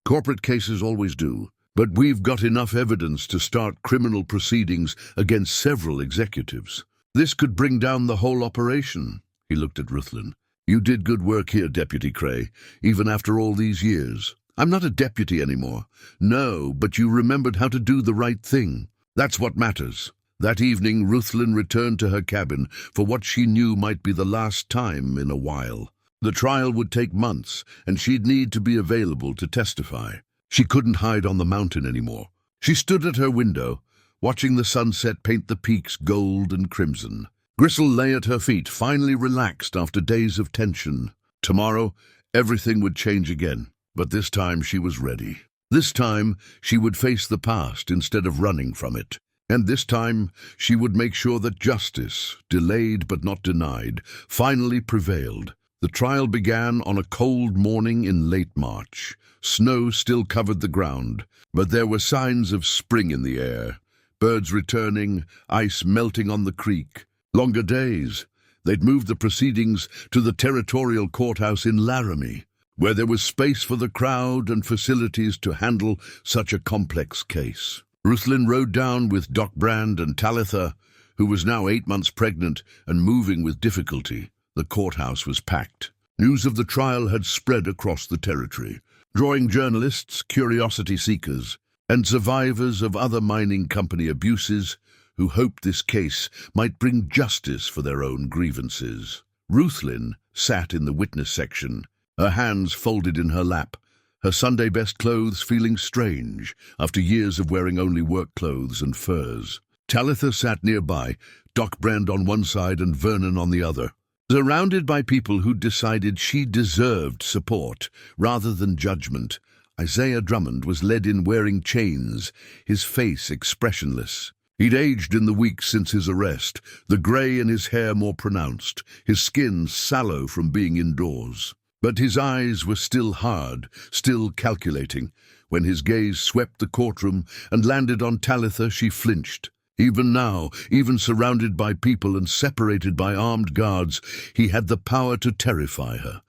[SPEAKER 1] Corporate cases always do, but we've got enough evidence to start criminal proceedings against several executives. This could bring down the whole operation." He looked at Ruthlin. "You did good work here, Deputy Cray, even after all these years." "I'm not a deputy anymore." "No, but you remembered how to do the right thing. That's what matters." That evening, Ruthlin returned to her cabin for what she knew might be the last time in a while. The trial would take months, and she'd need to be available to testify. She couldn't hide on the mountain anymore. She stood at her window, watching the sunset paint the peaks gold and crimson. Gristle lay at her feet, finally relaxed after days of tension. Tomorrow, everything would change again, but this time she was ready. This time, she would face the past instead of running from it. And this time, she would make sure that justice, delayed but not denied, finally prevailed. The trial began on a cold morning in late March. Snow still covered the ground, but there were signs of spring in the air. Birds returning, ice melting on the creek. Longer days. They'd moved the proceedings to the territorial courthouse in Laramie, where there was space for the crowd and facilities to handle such a complex case. Ruthlin rode down with Doc Brand and Talitha, who was now 8 months pregnant and moving with difficulty. The courthouse was packed. News of the trial had spread across the territory, drawing journalists, curiosity seekers, and survivors of other mining company abuses who hoped this case might bring justice for their own grievances. Ruthlin sat in the witness section, her hands folded in her lap, her Sunday best clothes feeling strange after years of wearing only work clothes and furs. Talitha sat nearby, Doc Brand on one side and Vernon on the other. Surrounded by people who'd decided she deserved support rather than judgment, Isaiah Drummond was led in wearing chains, his face expressionless. He'd aged in the weeks since his arrest, the grey in his hair more pronounced, his skin sallow from being indoors. But his eyes were still hard, still calculating. When his gaze swept the courtroom and landed on Talitha, she flinched. Even now, even surrounded by people and separated by armed guards, he had the power to terrify her.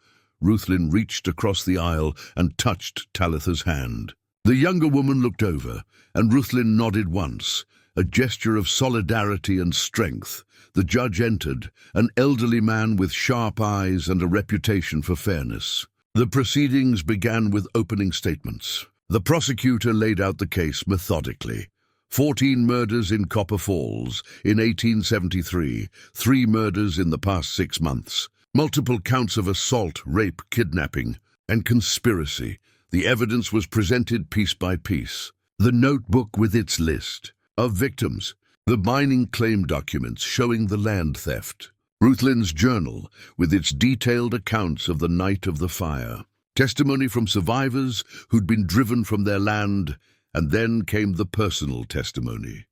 [SPEAKER 1] Ruthlin reached across the aisle and touched Talitha's hand. The younger woman looked over, and Ruthlin nodded once, a gesture of solidarity and strength. The judge entered, an elderly man with sharp eyes and a reputation for fairness. The proceedings began with opening statements. The prosecutor laid out the case methodically. 14 murders in Copper Falls in 1873, 3 murders in the past 6 months, multiple counts of assault, rape, kidnapping, and conspiracy. The evidence was presented piece by piece. The notebook with its list of victims, the mining claim documents showing the land theft, Ruthlin's journal with its detailed accounts of the night of the fire, testimony from survivors who'd been driven from their land, and then came the personal testimony.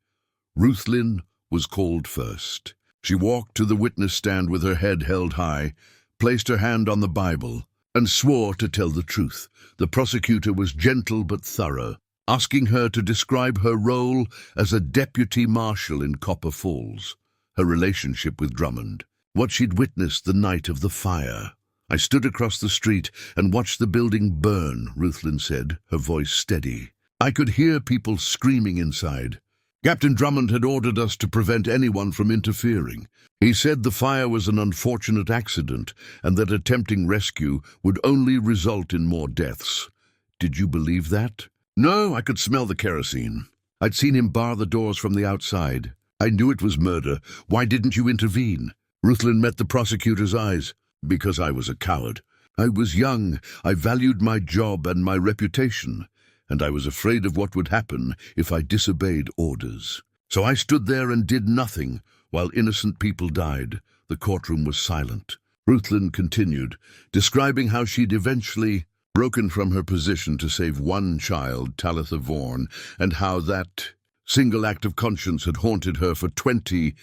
[SPEAKER 1] Ruthlin was called first. She walked to the witness stand with her head held high, placed her hand on the Bible, and swore to tell the truth. The prosecutor was gentle but thorough, asking her to describe her role as a deputy marshal in Copper Falls, her relationship with Drummond, what she'd witnessed the night of the fire. I stood across the street and watched the building burn, Ruthlin said, her voice steady. I could hear people screaming inside. Captain Drummond had ordered us to prevent anyone from interfering. He said the fire was an unfortunate accident and that attempting rescue would only result in more deaths. Did you believe that? No, I could smell the kerosene. I'd seen him bar the doors from the outside. I knew it was murder. Why didn't you intervene? Ruthlin met the prosecutor's eyes. Because I was a coward. I was young. I valued my job and my reputation, and I was afraid of what would happen if I disobeyed orders. So I stood there and did nothing while innocent people died. The courtroom was silent. Ruthlin continued, describing how she'd eventually broken from her position to save one child, Talitha Vorn, and how that single act of conscience had haunted her for 20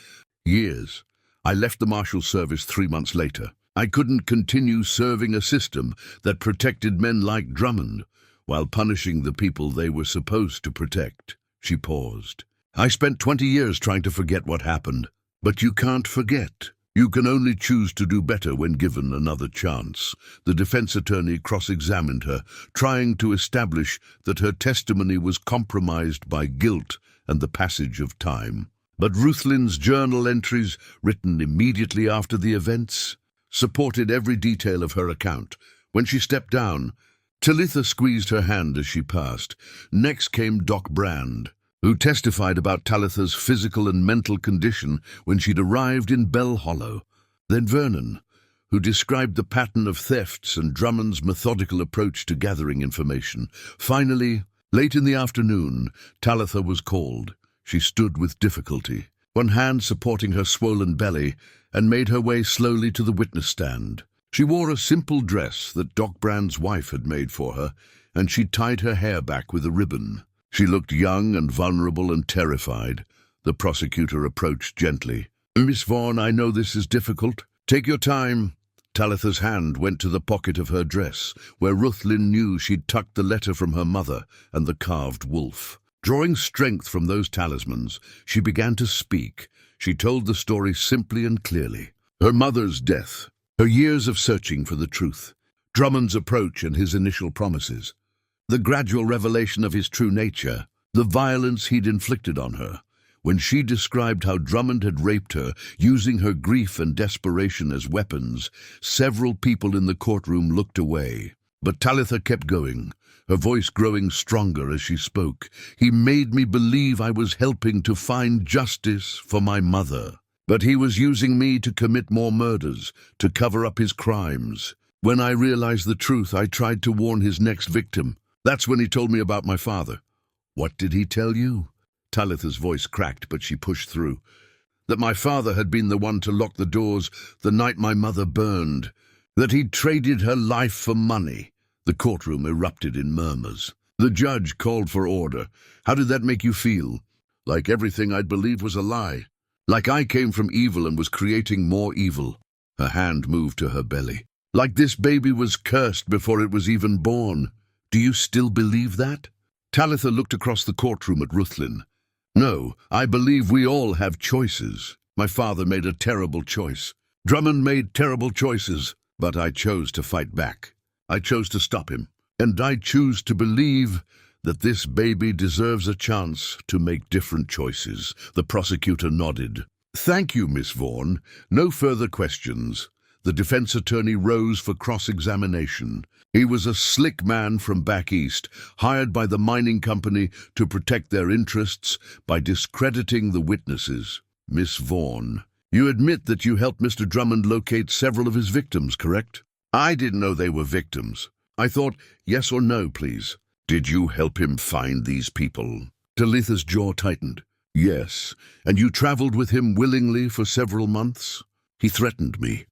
[SPEAKER 1] years. I left the Marshal Service 3 months later. I couldn't continue serving a system that protected men like Drummond while punishing the people they were supposed to protect. She paused. I spent 20 years trying to forget what happened. But you can't forget. You can only choose to do better when given another chance. The defense attorney cross-examined her, trying to establish that her testimony was compromised by guilt and the passage of time. But Ruthlin's journal entries, written immediately after the events, supported every detail of her account. When she stepped down, Talitha squeezed her hand as she passed. Next came Doc Brand, who testified about Talitha's physical and mental condition when she'd arrived in Bell Hollow. Then Vernon, who described the pattern of thefts and Drummond's methodical approach to gathering information. Finally, late in the afternoon, Talitha was called. She stood with difficulty, one hand supporting her swollen belly, and made her way slowly to the witness stand. She wore a simple dress that Doc Brand's wife had made for her, and she tied her hair back with a ribbon. She looked young and vulnerable and terrified. The prosecutor approached gently. "Miss Vorn, I know this is difficult. Take your time." Talitha's hand went to the pocket of her dress, where Ruthlin knew she'd tucked the letter from her mother and the carved wolf. Drawing strength from those talismans, she began to speak. She told the story simply and clearly. Her mother's death, her years of searching for the truth, Drummond's approach and his initial promises, the gradual revelation of his true nature, the violence he'd inflicted on her. When she described how Drummond had raped her, using her grief and desperation as weapons, several people in the courtroom looked away. But Talitha kept going, her voice growing stronger as she spoke. "He made me believe I was helping to find justice for my mother. But he was using me to commit more murders, to cover up his crimes. When I realized the truth, I tried to warn his next victim. That's when he told me about my father." "What did he tell you?" Talitha's voice cracked, but she pushed through. "That my father had been the one to lock the doors the night my mother burned. That he'd traded her life for money." The courtroom erupted in murmurs. The judge called for order. "How did that make you feel?" "Like everything I'd believed was a lie. Like I came from evil and was creating more evil." Her hand moved to her belly. "Like this baby was cursed before it was even born. Do you still believe that?" Talitha looked across the courtroom at Ruthlin. "No, I believe we all have choices. My father made a terrible choice. Drummond made terrible choices, but I chose to fight back. I chose to stop him, and I choose to believe that this baby deserves a chance to make different choices." The prosecutor nodded. "Thank you, Miss Vorn. No further questions." The defense attorney rose for cross-examination. He was a slick man from back east, hired by the mining company to protect their interests by discrediting the witnesses. "Miss Vorn, you admit that you helped Mr. Drummond locate several of his victims, correct?" "I didn't know they were victims. I thought, yes or no, please." "Did you help him find these people?" Talitha's jaw tightened. "Yes. And you traveled with him willingly for several months?" "He threatened me."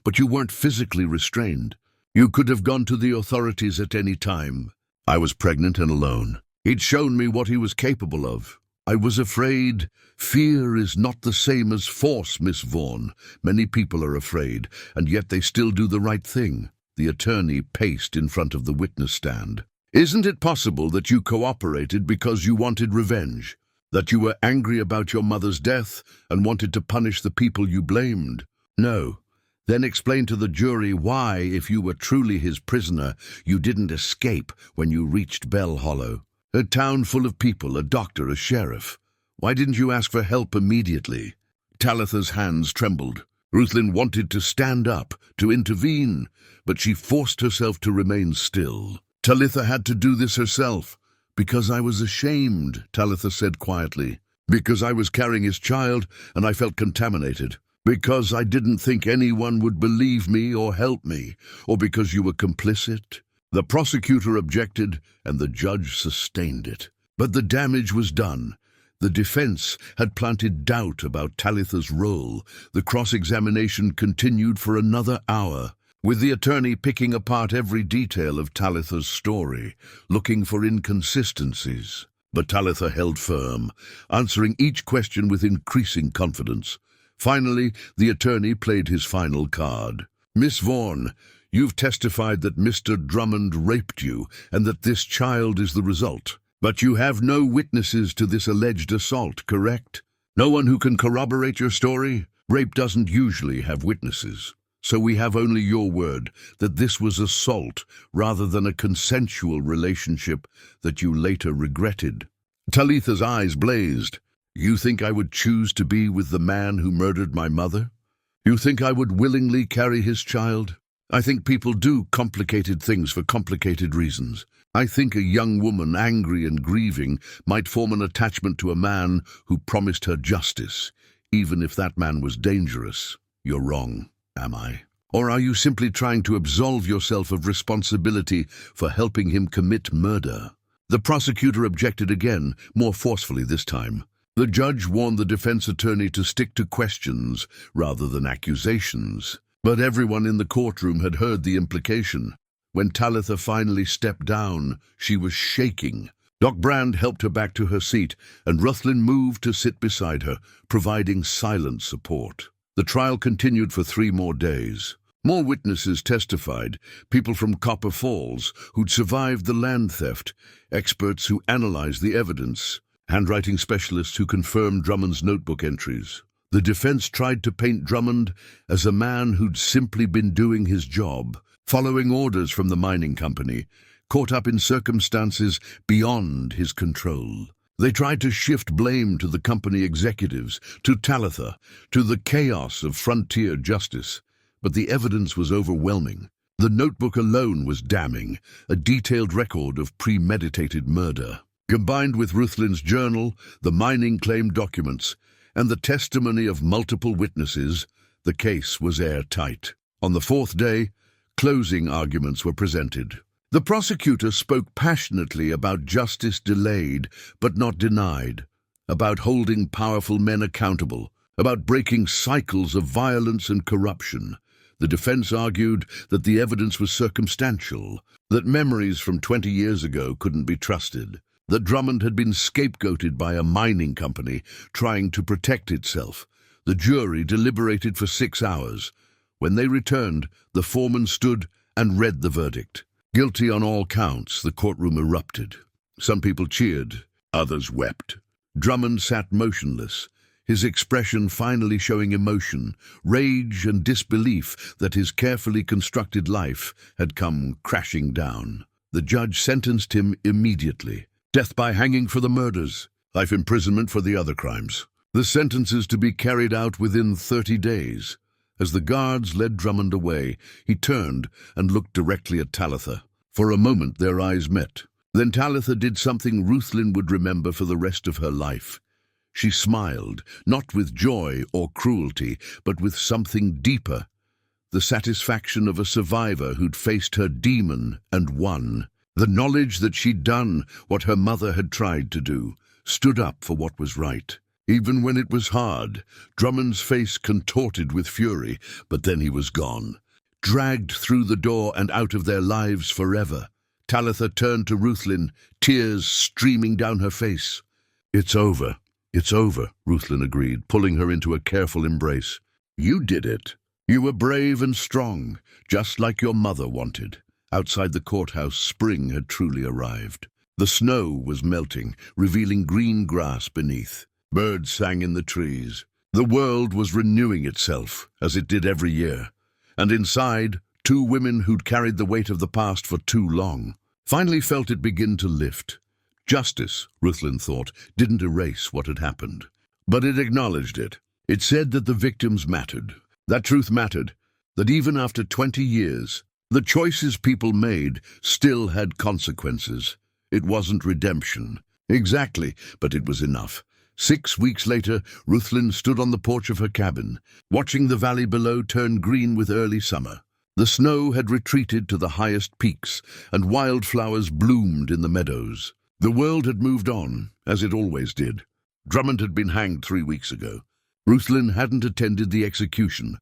[SPEAKER 1] But you weren't physically restrained. You could have gone to the authorities at any time." "I was pregnant and alone. He'd shown me what he was capable of. I was afraid. Fear is not the same as force, Miss Vorn. Many people are afraid, and yet they still do the right thing." The attorney paced in front of the witness stand. "Isn't it possible that you cooperated because you wanted revenge? That you were angry about your mother's death and wanted to punish the people you blamed?" "No, Then explain to the jury why, if you were truly his prisoner, you didn't escape when you reached Bell Hollow. A town full of people, a doctor, a sheriff. Why didn't you ask for help immediately? Talitha's hands trembled. Ruthlin wanted to stand up, to intervene, but she forced herself to remain still. Talitha had to do this herself. Because I was ashamed, Talitha said quietly. Because I was carrying his child and I felt contaminated. Because I didn't think anyone would believe me or help me. Or because you were complicit. The prosecutor objected and the judge sustained it. But the damage was done. The defense had planted doubt about Talitha's role. The cross-examination continued for another hour, with the attorney picking apart every detail of Talitha's story, looking for inconsistencies. But Talitha held firm, answering each question with increasing confidence. Finally, the attorney played his final card. Miss Vorn, you've testified that Mr. Drummond raped you and that this child is the result. But you have no witnesses to this alleged assault, correct? No one who can corroborate your story? Rape doesn't usually have witnesses. So we have only your word that this was assault rather than a consensual relationship that you later regretted. Talitha's eyes blazed. You think I would choose to be with the man who murdered my mother? You think I would willingly carry his child? I think people do complicated things for complicated reasons. I think a young woman, angry and grieving, might form an attachment to a man who promised her justice, even if that man was dangerous. You're wrong, am I? Or are you simply trying to absolve yourself of responsibility for helping him commit murder? The prosecutor objected again, more forcefully this time. The judge warned the defense attorney to stick to questions rather than accusations. But everyone in the courtroom had heard the implication. When Talitha finally stepped down, she was shaking. Doc Brand helped her back to her seat, and Ruthlin moved to sit beside her, providing silent support. The trial continued for 3 more days. More witnesses testified, people from Copper Falls who'd survived the land theft, experts who analyzed the evidence, handwriting specialists who confirmed Drummond's notebook entries. The defense tried to paint Drummond as a man who'd simply been doing his job, following orders from the mining company, caught up in circumstances beyond his control. They tried to shift blame to the company executives, to Talitha, to the chaos of frontier justice. But the evidence was overwhelming. The notebook alone was damning, a detailed record of premeditated murder. Combined with Ruthlin's journal, the mining claim documents, and the testimony of multiple witnesses, the case was airtight. On the 4th day, closing arguments were presented. The prosecutor spoke passionately about justice delayed but not denied, about holding powerful men accountable, about breaking cycles of violence and corruption. The defense argued that the evidence was circumstantial, that memories from 20 years ago couldn't be trusted, that Drummond had been scapegoated by a mining company trying to protect itself. The jury deliberated for 6 hours. When they returned, the foreman stood and read the verdict. Guilty on all counts, the courtroom erupted. Some people cheered, others wept. Drummond sat motionless, his expression finally showing emotion, rage and disbelief that his carefully constructed life had come crashing down. The judge sentenced him immediately. Death by hanging for the murders, life imprisonment for the other crimes. The sentences to be carried out within 30 days. As the guards led Drummond away, he turned and looked directly at Talitha. For a moment their eyes met. Then Talitha did something Ruthlin would remember for the rest of her life. She smiled, not with joy or cruelty, but with something deeper. The satisfaction of a survivor who'd faced her demon and won. The knowledge that she'd done what her mother had tried to do, stood up for what was right. Even when it was hard, Drummond's face contorted with fury, but then he was gone. Dragged through the door and out of their lives forever. Talitha turned to Ruthlin, tears streaming down her face. "It's over. It's over," Ruthlin agreed, pulling her into a careful embrace. "You did it. You were brave and strong, just like your mother wanted." Outside the courthouse, spring had truly arrived. The snow was melting, revealing green grass beneath. Birds sang in the trees. The world was renewing itself, as it did every year. and inside, two women who'd carried the weight of the past for too long, finally felt it begin to lift. Justice, Ruthlin thought, didn't erase what had happened, but it acknowledged it. It said that the victims mattered, that truth mattered, that even after 20 years, the choices people made still had consequences. It wasn't redemption. Exactly, but it was enough. 6 weeks later, Ruthlin stood on the porch of her cabin, watching the valley below turn green with early summer. The snow had retreated to the highest peaks, and wildflowers bloomed in the meadows. The world had moved on, as it always did. Drummond had been hanged 3 weeks ago. Ruthlin hadn't attended the execution.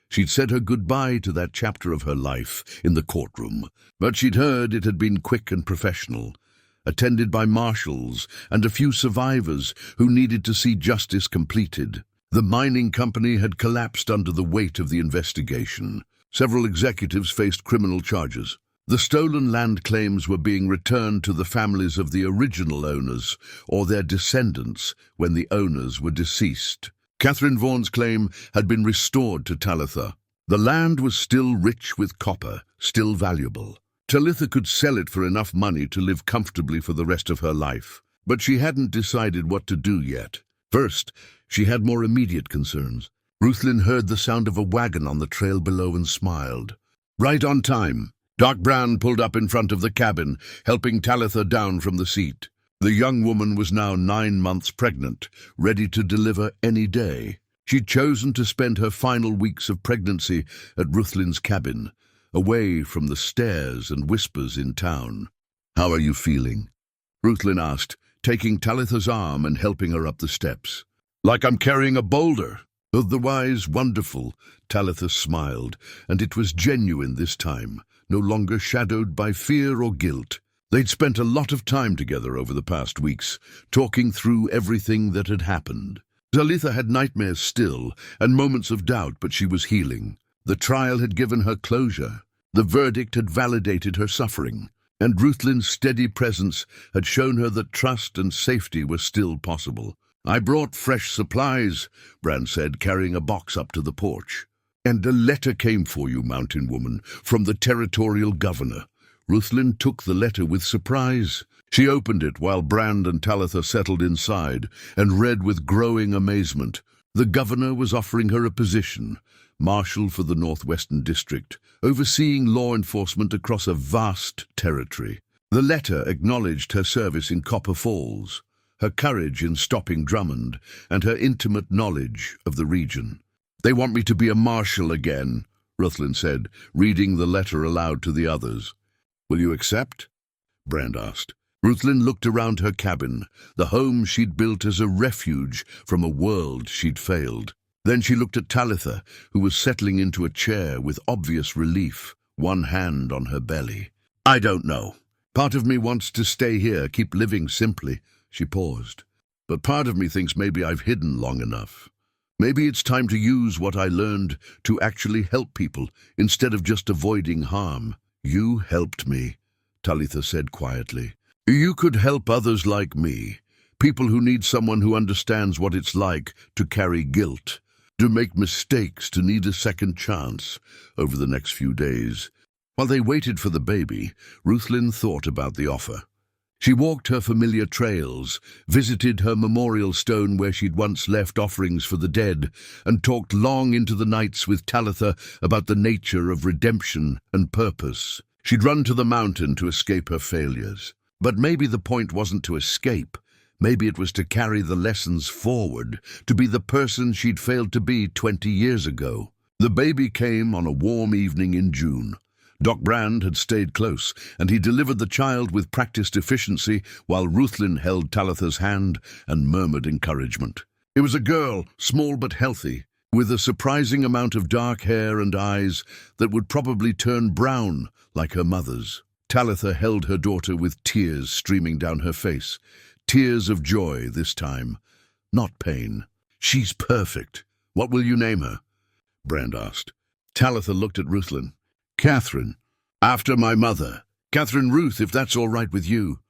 [SPEAKER 1] She'd said her goodbye to that chapter of her life in the courtroom, but she'd heard it had been quick and professional, attended by marshals and a few survivors who needed to see justice completed. The mining company had collapsed under the weight of the investigation. Several executives faced criminal charges. The stolen land claims were being returned to the families of the original owners or their descendants when the owners were deceased. Catherine Vorn's claim had been restored to Talitha. The land was still rich with copper, still valuable. Talitha could sell it for enough money to live comfortably for the rest of her life. But she hadn't decided what to do yet. First, she had more immediate concerns. Ruthlin heard the sound of a wagon on the trail below and smiled. Right on time. Doc Brown pulled up in front of the cabin, helping Talitha down from the seat. The young woman was now 9 months pregnant, ready to deliver any day. She'd chosen to spend her final weeks of pregnancy at Ruthlin's cabin, away from the stares and whispers in town. "How are you feeling?" Ruthlin asked, taking Talitha's arm and helping her up the steps. "Like I'm carrying a boulder." "Otherwise wonderful," Talitha smiled, and it was genuine this time, no longer shadowed by fear or guilt. They'd spent a lot of time together over the past weeks, talking through everything that had happened. Talitha had nightmares still, and moments of doubt, but she was healing. The trial had given her closure. The verdict had validated her suffering, and Ruthlin's steady presence had shown her that trust and safety were still possible. "I brought fresh supplies," Brand said, carrying a box up to the porch. "And a letter came for you, Mountain Woman, from the territorial governor." Ruthlin took the letter with surprise. She opened it while Brand and Talitha settled inside and read with growing amazement. The governor was offering her a position, marshal for the Northwestern District, overseeing law enforcement across a vast territory. The letter acknowledged her service in Copper Falls, her courage in stopping Drummond, and her intimate knowledge of the region. "They want me to be a marshal again," Ruthlin said, reading the letter aloud to the others. "Will you accept?" Brand asked. Ruthlin looked around her cabin, the home she'd built as a refuge from a world she'd failed. Then she looked at Talitha, who was settling into a chair with obvious relief, one hand on her belly. "I don't know. Part of me wants to stay here, keep living simply." She paused. "But part of me thinks maybe I've hidden long enough. Maybe it's time to use what I learned to actually help people instead of just avoiding harm." "You helped me," Talitha said quietly. "You could help others like me, people who need someone who understands what it's like to carry guilt, to make mistakes, to need a second chance." Over the next few days, while they waited for the baby, Ruthlin thought about the offer. She walked her familiar trails, visited her memorial stone where she'd once left offerings for the dead, and talked long into the nights with Talitha about the nature of redemption and purpose. She'd run to the mountain to escape her failures. But maybe the point wasn't to escape. Maybe it was to carry the lessons forward, to be the person she'd failed to be 20 years ago. The baby came on a warm evening in June. Doc Brand had stayed close, and he delivered the child with practiced efficiency while Ruthlin held Talitha's hand and murmured encouragement. It was a girl, small but healthy, with a surprising amount of dark hair and eyes that would probably turn brown like her mother's. Talitha held her daughter with tears streaming down her face. Tears of joy this time, not pain. "She's perfect. What will you name her?" Brand asked. Talitha looked at Ruthlin. "Catherine, after my mother. Catherine Ruth, if that's all right with you."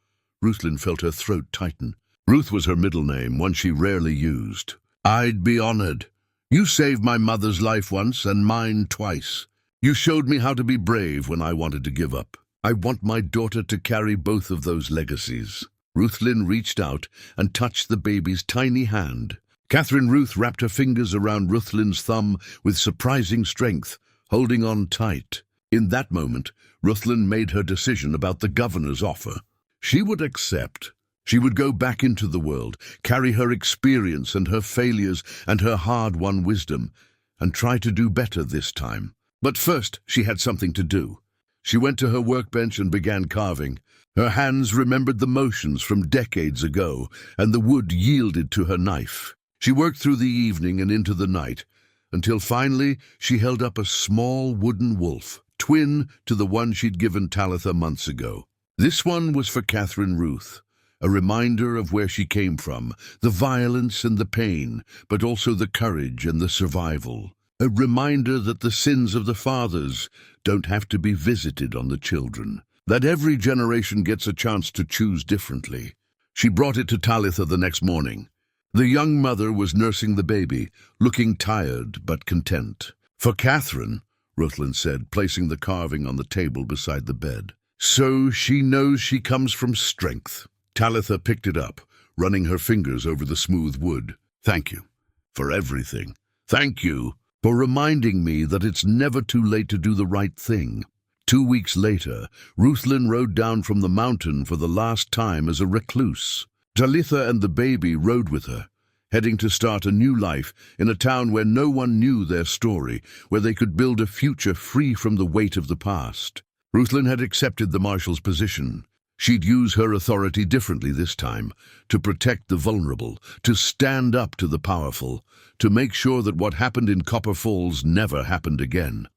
[SPEAKER 1] Ruthlin felt her throat tighten. Ruth was her middle name, one she rarely used. "I'd be honored. You saved my mother's life once and mine twice." You showed me how to be brave when I wanted to give up. I want my daughter to carry both of those legacies." Ruthlin reached out and touched the baby's tiny hand. Catherine Ruth wrapped her fingers around Ruthlin's thumb with surprising strength, holding on tight. In that moment, Ruthlin made her decision about the governor's offer. She would accept. She would go back into the world, carry her experience and her failures and her hard-won wisdom, and try to do better this time. But first, she had something to do. She went to her workbench and began carving. Her hands remembered the motions from decades ago, and the wood yielded to her knife. She worked through the evening and into the night, until finally she held up a small wooden wolf, twin to the one she'd given Talitha months ago. This one was for Catherine Ruth, a reminder of where she came from, the violence and the pain, but also the courage and the survival. A reminder that the sins of the fathers don't have to be visited on the children, that every generation gets a chance to choose differently. She brought it to Talitha the next morning. The young mother was nursing the baby, looking tired but content. "For Catherine," Ruthlin said, placing the carving on the table beside the bed. "So she knows she comes from strength." Talitha picked it up, running her fingers over the smooth wood. "Thank you for everything. Thank you for reminding me that it's never too late to do the right thing." 2 weeks later, Ruthlin rode down from the mountain for the last time as a recluse. Talitha and the baby rode with her, heading to start a new life in a town where no one knew their story, where they could build a future free from the weight of the past. Ruthlin had accepted the marshal's position. She'd use her authority differently this time, to protect the vulnerable, to stand up to the powerful, to make sure that what happened in Copper Falls never happened again.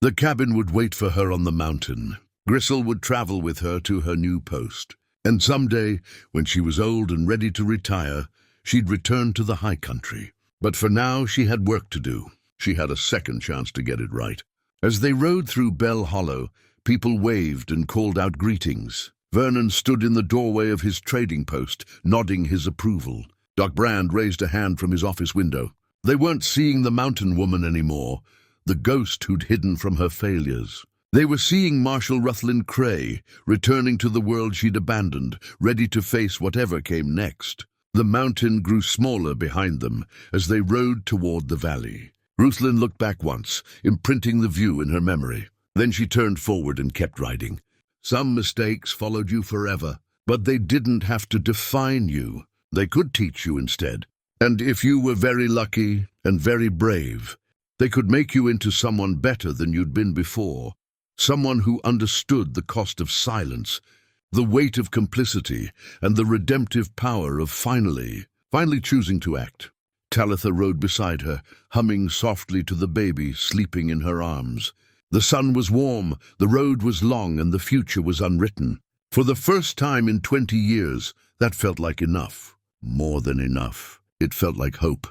[SPEAKER 1] The cabin would wait for her on the mountain. Gristle would travel with her to her new post. And someday, when she was old and ready to retire, she'd return to the high country. But for now, she had work to do. She had a second chance to get it right. As they rode through Bell Hollow, people waved and called out greetings. Vernon stood in the doorway of his trading post, nodding his approval. Doc Brand raised a hand from his office window. They weren't seeing the mountain woman anymore, the ghost who'd hidden from her failures. They were seeing Marshal Ruthlin Cray, returning to the world she'd abandoned, ready to face whatever came next. The mountain grew smaller behind them as they rode toward the valley. Ruthlin looked back once, imprinting the view in her memory. Then she turned forward and kept riding. Some mistakes followed you forever, but they didn't have to define you. They could teach you instead. And if you were very lucky and very brave, they could make you into someone better than you'd been before. Someone who understood the cost of silence, the weight of complicity, and the redemptive power of finally choosing to act. Talitha rode beside her, humming softly to the baby sleeping in her arms. The sun was warm, the road was long, and the future was unwritten. For the first time in 20 years, that felt like enough. More than enough. It felt like hope.